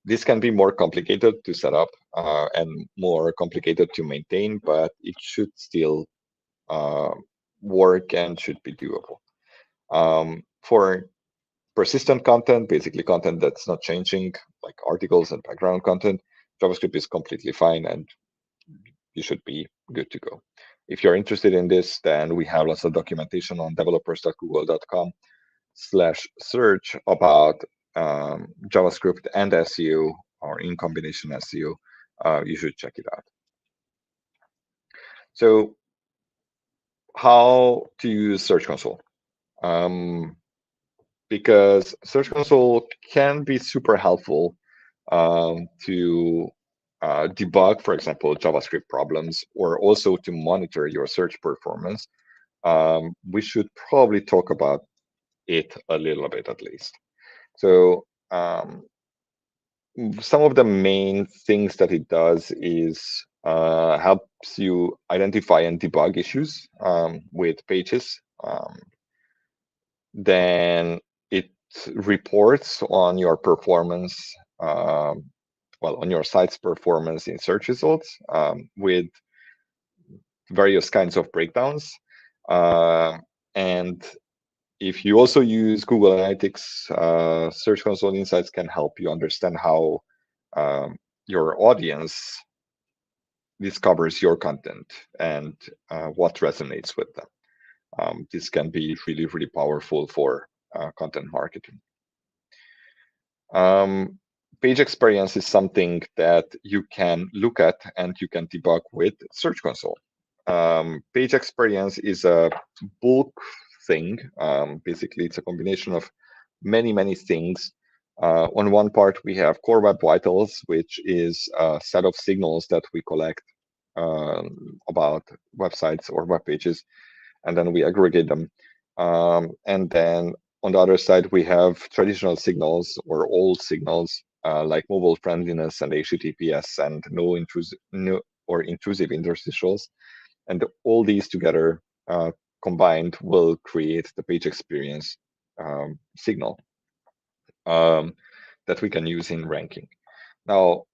This can be more complicated to set up and more complicated to maintain, but it should still work and should be doable. For persistent content, basically content that's not changing, like articles and background content, JavaScript is completely fine, and you should be good to go. If you're interested in this, then we have lots of documentation on developers.google.com/search about JavaScript and SEO, or in combination SEO. You should check it out. So, how to use Search Console? Because Search Console can be super helpful to debug, for example, JavaScript problems, or also to monitor your search performance. We should probably talk about it a little bit at least. So some of the main things that it does is helps you identify and debug issues with pages. Then it reports on your performance, on your site's performance in search results with various kinds of breakdowns. And if you also use Google Analytics, Search Console Insights can help you understand how your audience discovers your content and what resonates with them. This can be really, really powerful for content marketing. Page experience is something that you can look at and you can debug with Search Console. Page experience is a bulk thing. Basically, it's a combination of many, many things. On one part, we have Core Web Vitals, which is a set of signals that we collect about websites or web pages, and then we aggregate them. And then on the other side, we have traditional signals or old signals like mobile friendliness and HTTPS and no intrusive interstitials. And all these together combined will create the page experience signal that we can use in ranking. Now,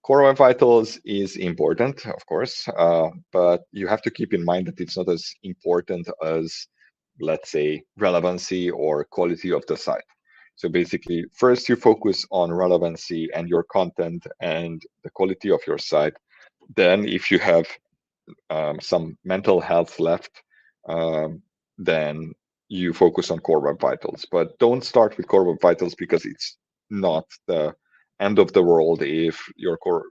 Core Web Vitals is important, of course, but you have to keep in mind that it's not as important as, let's say, relevancy or quality of the site. So basically, first you focus on relevancy and your content and the quality of your site. Then if you have some mental health left, then you focus on Core Web Vitals. But don't start with Core Web Vitals because it's not the end of the world if your Core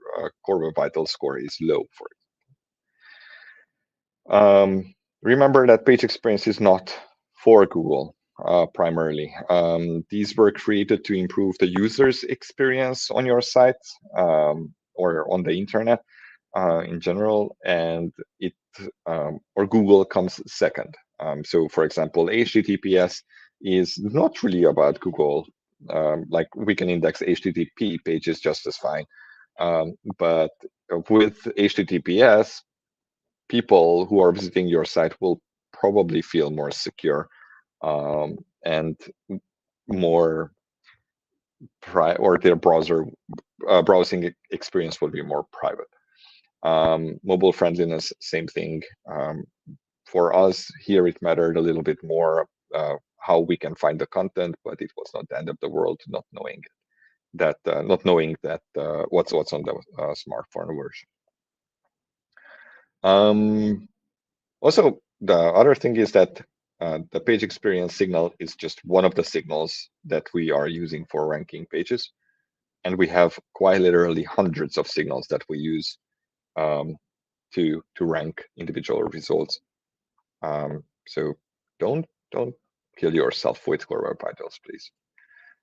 Web Vitals score is low for it. Remember that page experience is not for Google primarily. These were created to improve the user's experience on your site or on the internet in general, and it or Google comes second. So, for example, HTTPS is not really about Google. Like we can index HTTP pages just as fine, But with HTTPS, people who are visiting your site will probably feel more secure and more or their browsing experience will be more private. Mobile friendliness, same thing. For us here, it mattered a little bit more how we can find the content, but it was not the end of the world not knowing that what's on the smartphone version. Also, the other thing is that the page experience signal is just one of the signals that we are using for ranking pages. And we have quite literally hundreds of signals that we use to rank individual results. So don't kill yourself with Core Web Vitals, please.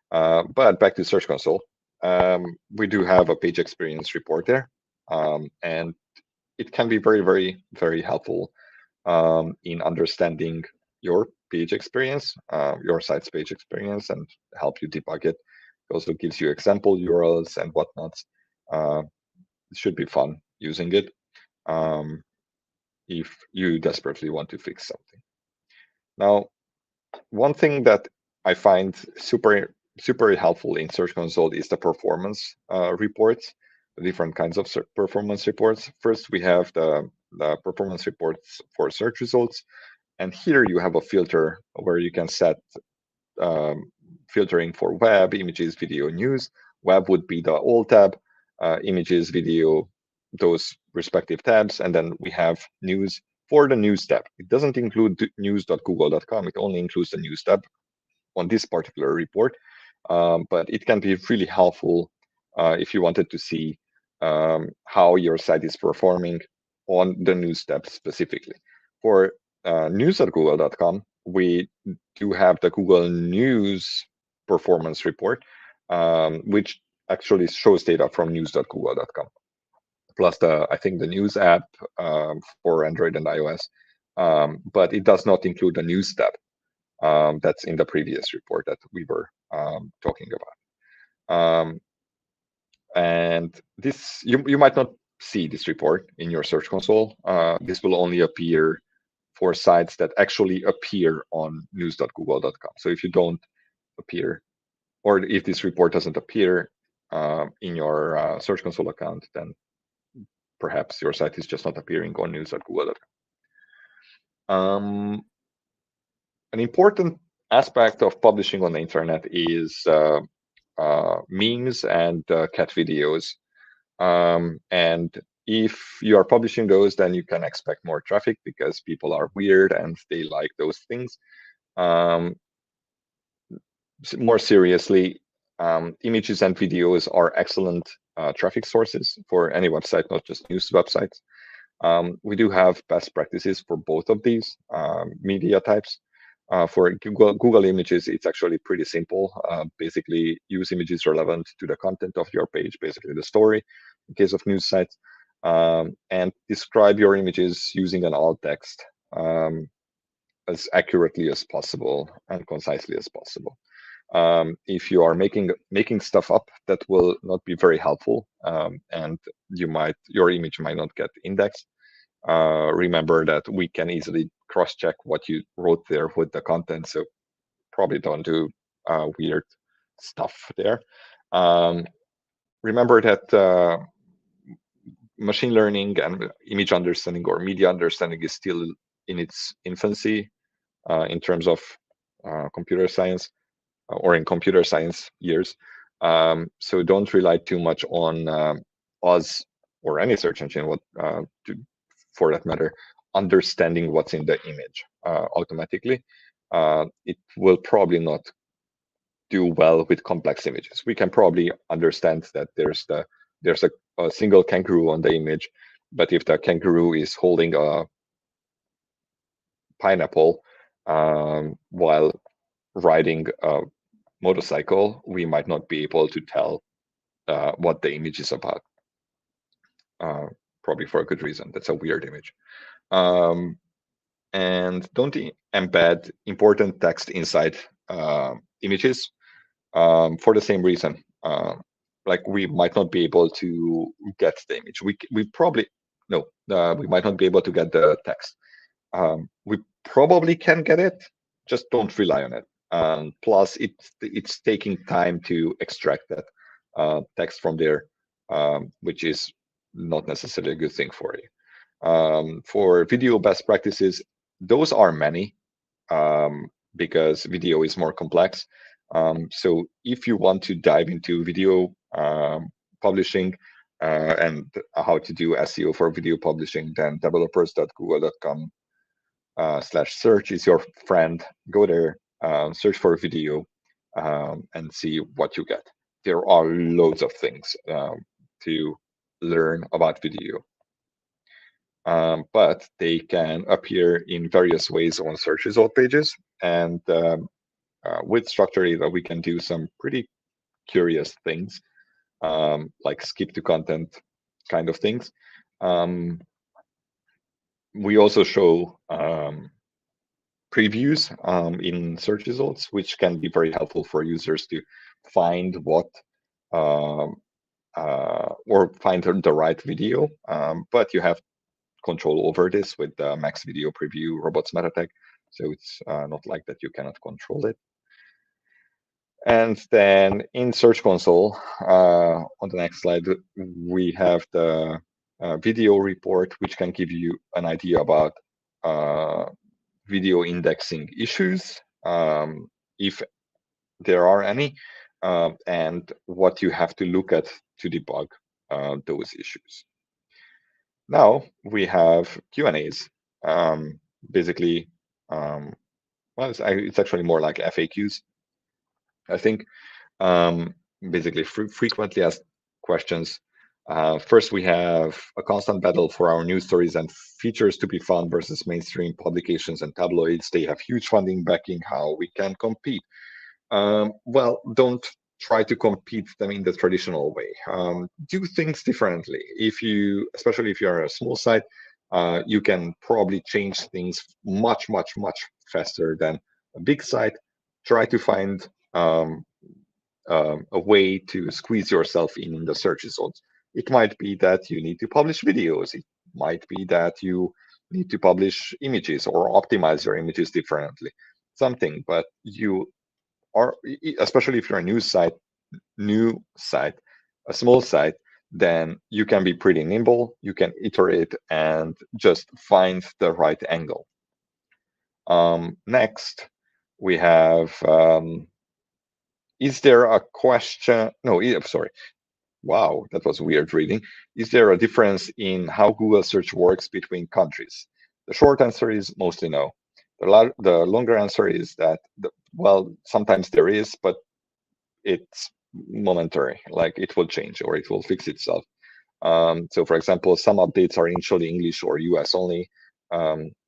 But back to Search Console, we do have a page experience report there, and it can be very, very, very helpful in understanding your page experience, your site's page experience, and help you debug it. It also gives you example URLs and whatnot. It should be fun using it if you desperately want to fix something. Now, one thing that I find super helpful in Search Console is the performance reports, the different kinds of performance reports. First, we have the performance reports for search results. And here you have a filter where you can set filtering for web, images, video, news. Web would be the all tab, images, video, those respective tabs. And then we have news for the news tab. It doesn't include news.google.com. It only includes the news tab on this particular report. But it can be really helpful if you wanted to see how your site is performing on the news tab specifically. For news.google.com, we do have the Google News performance report, which actually shows data from news.google.com. Plus I think the News app for Android and iOS, but it does not include the News tab that's in the previous report that we were talking about. And this, you might not see this report in your Search Console. This will only appear for sites that actually appear on news.google.com. So if you don't appear, or if this report doesn't appear in your Search Console account, then perhaps your site is just not appearing on news.google.com. An important aspect of publishing on the internet is memes and cat videos. And if you are publishing those, then you can expect more traffic because people are weird and they like those things. More seriously, images and videos are excellent traffic sources for any website, not just news websites. We do have best practices for both of these media types. For Google Images, it's actually pretty simple. Basically, use images relevant to the content of your page, basically the story, in case of news sites, and describe your images using an alt text as accurately as possible and concisely as possible. If you are making stuff up, that will not be very helpful, and your image might not get indexed. Remember that we can easily cross-check what you wrote there with the content, so probably don't do weird stuff there. Remember that machine learning and image understanding or media understanding is still in its infancy in terms of computer science or in computer science years. So don't rely too much on us or any search engine, for that matter, understanding what's in the image automatically. It will probably not do well with complex images. We can probably understand that there's a single kangaroo on the image, but if the kangaroo is holding a pineapple while riding a motorcycle, we might not be able to tell what the image is about. Probably for a good reason. That's a weird image. And don't embed important text inside images for the same reason. like we might not be able to get the image. We probably no, we might not be able to get the text. We probably can get it, just don't rely on it. Plus, it's taking time to extract that text from there, which is not necessarily a good thing for you. For video best practices, those are many, because video is more complex. So if you want to dive into video publishing and how to do SEO for video publishing, then developers.google.com/search is your friend. Go there, search for video, and see what you get. There are loads of things to learn about video. But they can appear in various ways on search result pages. And with structure data, we can do some pretty curious things, like skip to content kind of things. We also show previews in search results, which can be very helpful for users to find what or find the right video. But you have control over this with the Max Video Preview robots meta tag. So it's not like that you cannot control it. And then in Search Console, on the next slide, we have the video report, which can give you an idea about video indexing issues, if there are any, and what you have to look at to debug those issues. Now we have Q&As. Basically, well, it's actually more like FAQs, I think. Basically, frequently asked questions. First, we have a constant battle for our news stories and features to be found versus mainstream publications and tabloids. They have huge funding backing. How we can compete? Well, don't try to compete them in the traditional way. Do things differently. Especially if you're a small site, you can probably change things much faster than a big site. Try to find a way to squeeze yourself in the search results. It might be that you need to publish videos. It might be that you need to publish images or optimize your images differently. Something, but you are, especially if you're a new site, a small site, then you can be pretty nimble. You can iterate and just find the right angle. Next, we have, is there a question? No, sorry. Wow, that was weird reading. Is there a difference in how Google search works between countries? The short answer is mostly no. The longer answer is that, well, sometimes there is, but it's momentary. Like it will change or it will fix itself. So for example, some updates are initially English or US only.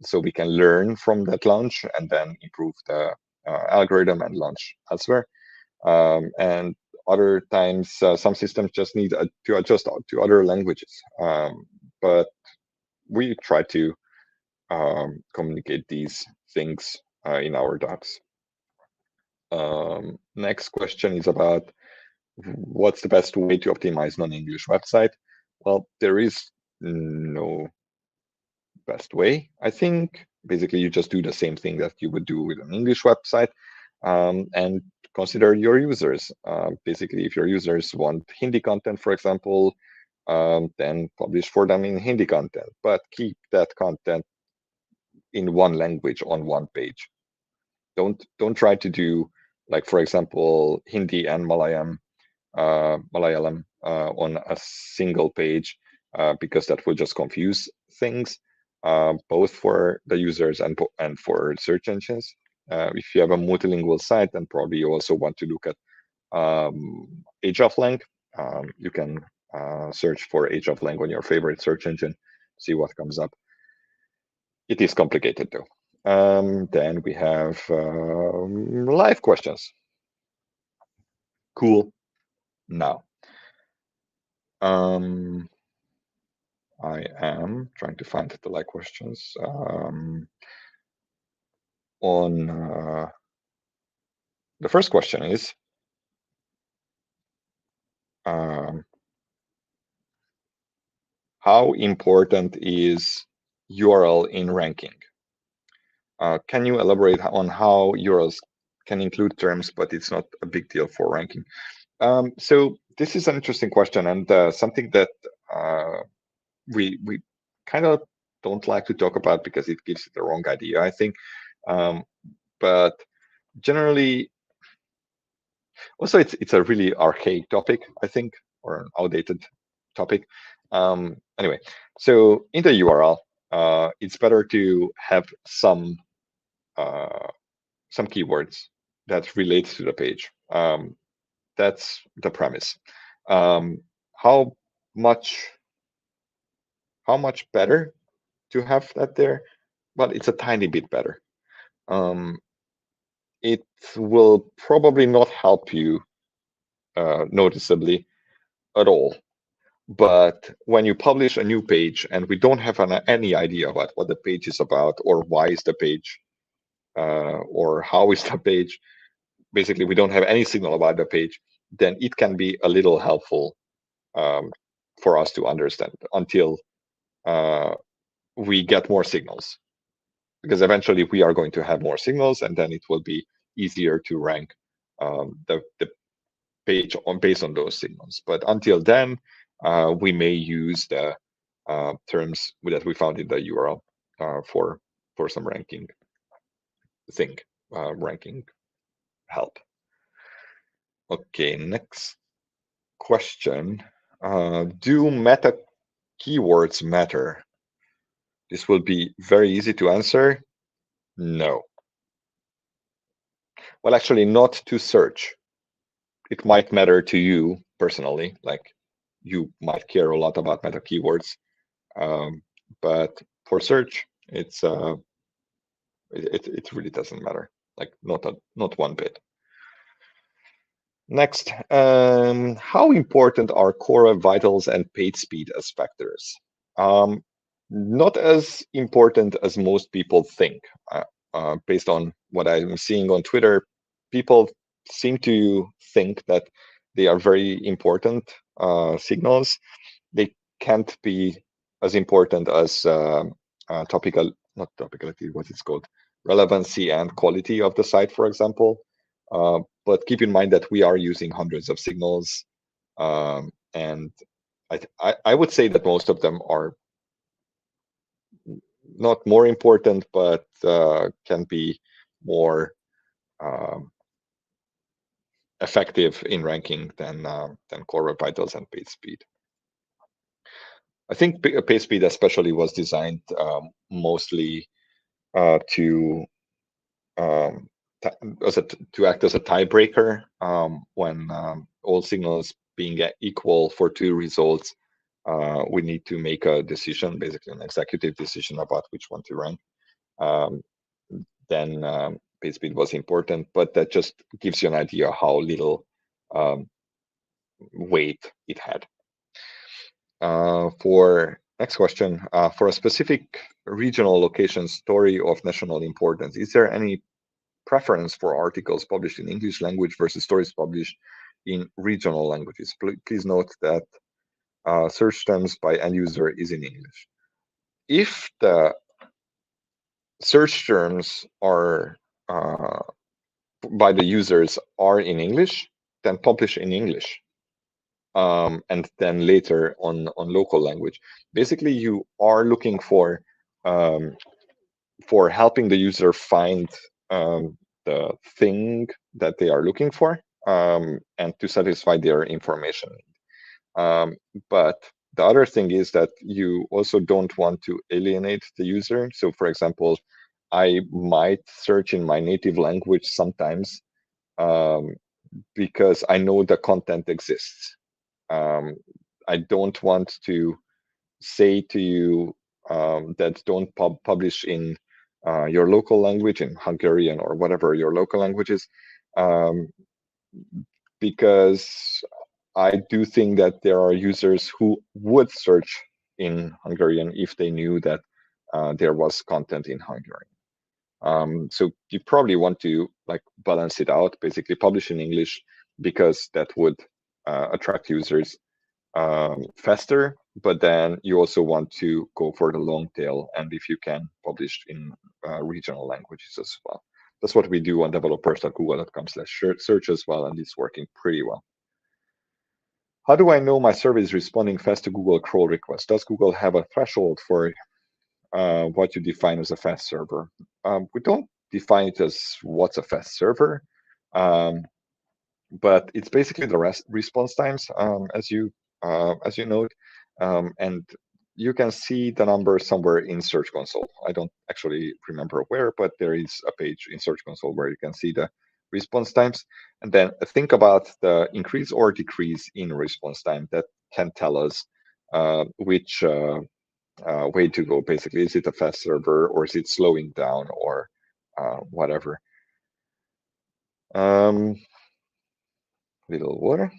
So we can learn from that launch and then improve the algorithm and launch elsewhere. And other times, some systems just need to adjust to other languages. But we try to communicate these things in our docs. Next question is about what's the best way to optimize non-English website? Well, there is no best way. I think basically you just do the same thing that you would do with an English website, and consider your users. Basically, if your users want Hindi content, for example, then publish for them in Hindi content, but keep that content in one language on one page. Don't try to do, like, for example, Hindi and Malayalam on a single page, because that will just confuse things, both for the users and for search engines. If you have a multilingual site, then probably you also want to look at hreflang. You can search for hreflang on your favorite search engine, see what comes up. It is complicated though. Then we have live questions. Cool. Now, I am trying to find the live questions. The first question is, how important is URL in ranking? Can you elaborate on how URLs can include terms, but it's not a big deal for ranking? So this is an interesting question, and something that we kind of don't like to talk about because it gives the wrong idea, I think. But generally, also it's a really archaic topic, I think, or an outdated topic. Anyway, so in the URL, it's better to have some keywords that relate to the page. That's the premise. How much better to have that there? Well, it's a tiny bit better. It will probably not help you noticeably at all. But when you publish a new page and we don't have any idea about what the page is about, or why is the page, or how is the page, basically we don't have any signal about the page, then it can be a little helpful for us to understand until we get more signals. Because eventually we are going to have more signals, and then it will be easier to rank the page based on those signals. But until then, we may use the terms that we found in the URL for some ranking ranking help. Okay, next question. Do meta keywords matter? This will be very easy to answer. No. Well, actually, not to search. It might matter to you personally, like you might care a lot about meta keywords, but for search, it really doesn't matter. Like not one bit. Next, how important are core web vitals and page speed as factors? Not as important as most people think. Based on what I'm seeing on Twitter, people seem to think that they are very important signals. They can't be as important as not topicality, what it's called, relevancy and quality of the site, for example. But keep in mind that we are using hundreds of signals, and I would say that most of them are not more important, but can be more effective in ranking than core web vitals and page speed. I think page speed especially was designed mostly to act as a tiebreaker when all signals being equal for two results. We need to make a decision, basically an executive decision about which one to rank. Then page speed was important, but that just gives you an idea how little weight it had. For next question, for a specific regional location story of national importance, is there any preference for articles published in English language versus stories published in regional languages? Please note that search terms by end user is in English. If the search terms are by the users are in English, then publish in English. And then later on local language. Basically, you are looking for helping the user find the thing that they are looking for, and to satisfy their information. But the other thing is that you also don't want to alienate the user. So, for example, I might search in my native language sometimes because I know the content exists. I don't want to say to you that don't publish in your local language, in Hungarian or whatever your local language is, because I do think that there are users who would search in Hungarian if they knew that there was content in Hungarian. So you probably want to balance it out, basically publish in English, because that would attract users faster, but then you also want to go for the long tail, and if you can, publish in regional languages as well. That's what we do on developers.google.com/search as well, and it's working pretty well. How do I know my survey is responding fast to Google crawl requests? Does Google have a threshold for what you define as a fast server? We don't define it as what's a fast server, but it's basically the response times, as you note, and you can see the number somewhere in Search Console. I don't actually remember where, but there is a page in Search Console where you can see the response times. And then think about the increase or decrease in response time. That can tell us which way to go. Basically, is it a fast server, or is it slowing down, or whatever. Little water.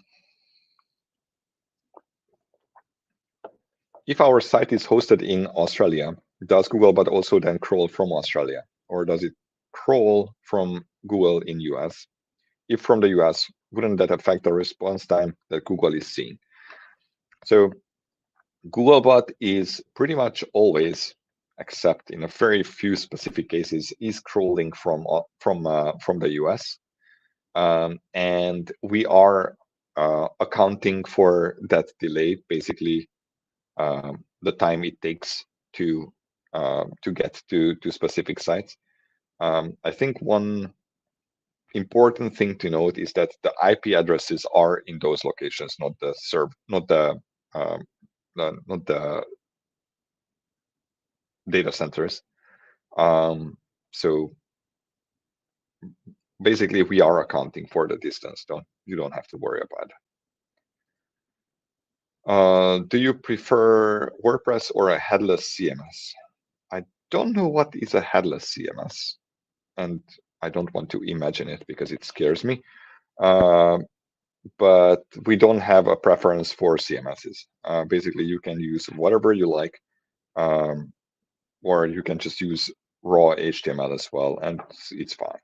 If our site is hosted in Australia, does Googlebot also then crawl from Australia, or does it crawl from Google in US? If from the US, wouldn't that affect the response time that Google is seeing? So Googlebot is pretty much always, except in a very few specific cases, is crawling from the US, and we are accounting for that delay, basically. The time it takes to get to specific sites. I think one important thing to note is that the IP addresses are in those locations, not the data centers. So basically, we are accounting for the distance. You don't have to worry about it. Do you prefer WordPress or a headless CMS? I don't know what is a headless CMS, and I don't want to imagine it because it scares me. But we don't have a preference for CMSs. Basically, you can use whatever you like, or you can just use raw HTML as well, and it's fine.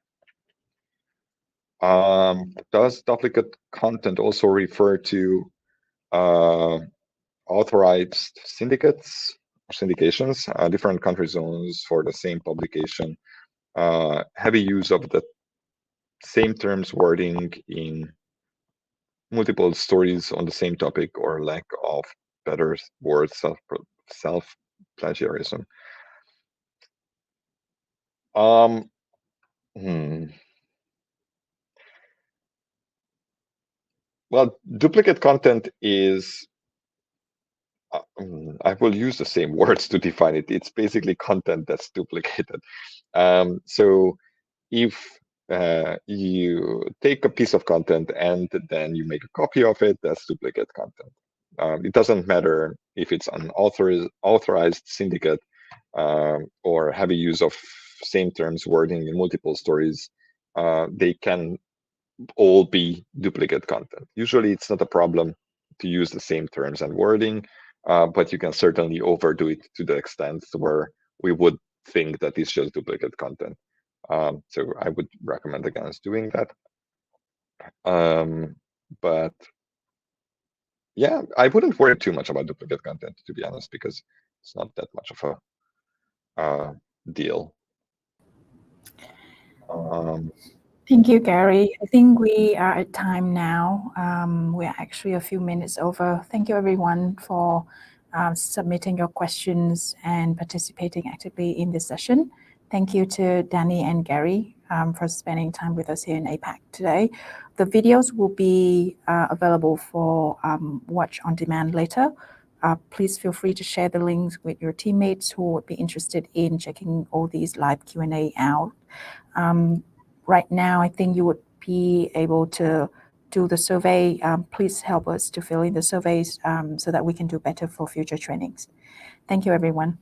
Does duplicate content also refer to authorized syndicates or syndications, different country zones for the same publication, heavy use of the same terms wording in multiple stories on the same topic, or lack of better words, self-plagiarism? Well, duplicate content is, I will use the same words to define it. It's basically content that's duplicated. So if you take a piece of content and then you make a copy of it, that's duplicate content. It doesn't matter if it's an authorized syndicate or heavy use of same terms wording in multiple stories. They can all be duplicate content. Usually it's not a problem to use the same terms and wording, but you can certainly overdo it to the extent where we would think that it's just duplicate content. So I would recommend against doing that. But yeah, I wouldn't worry too much about duplicate content, to be honest, because it's not that much of a deal. Thank you, Gary. I think we are at time now. We're actually a few minutes over. Thank you, everyone, for submitting your questions and participating actively in this session. Thank you to Danny and Gary for spending time with us here in APAC today. The videos will be available for watch on demand later. Please feel free to share the links with your teammates who would be interested in checking all these live Q&A out. Right now, I think you would be able to do the survey. Please help us to fill in the surveys so that we can do better for future trainings. Thank you, everyone.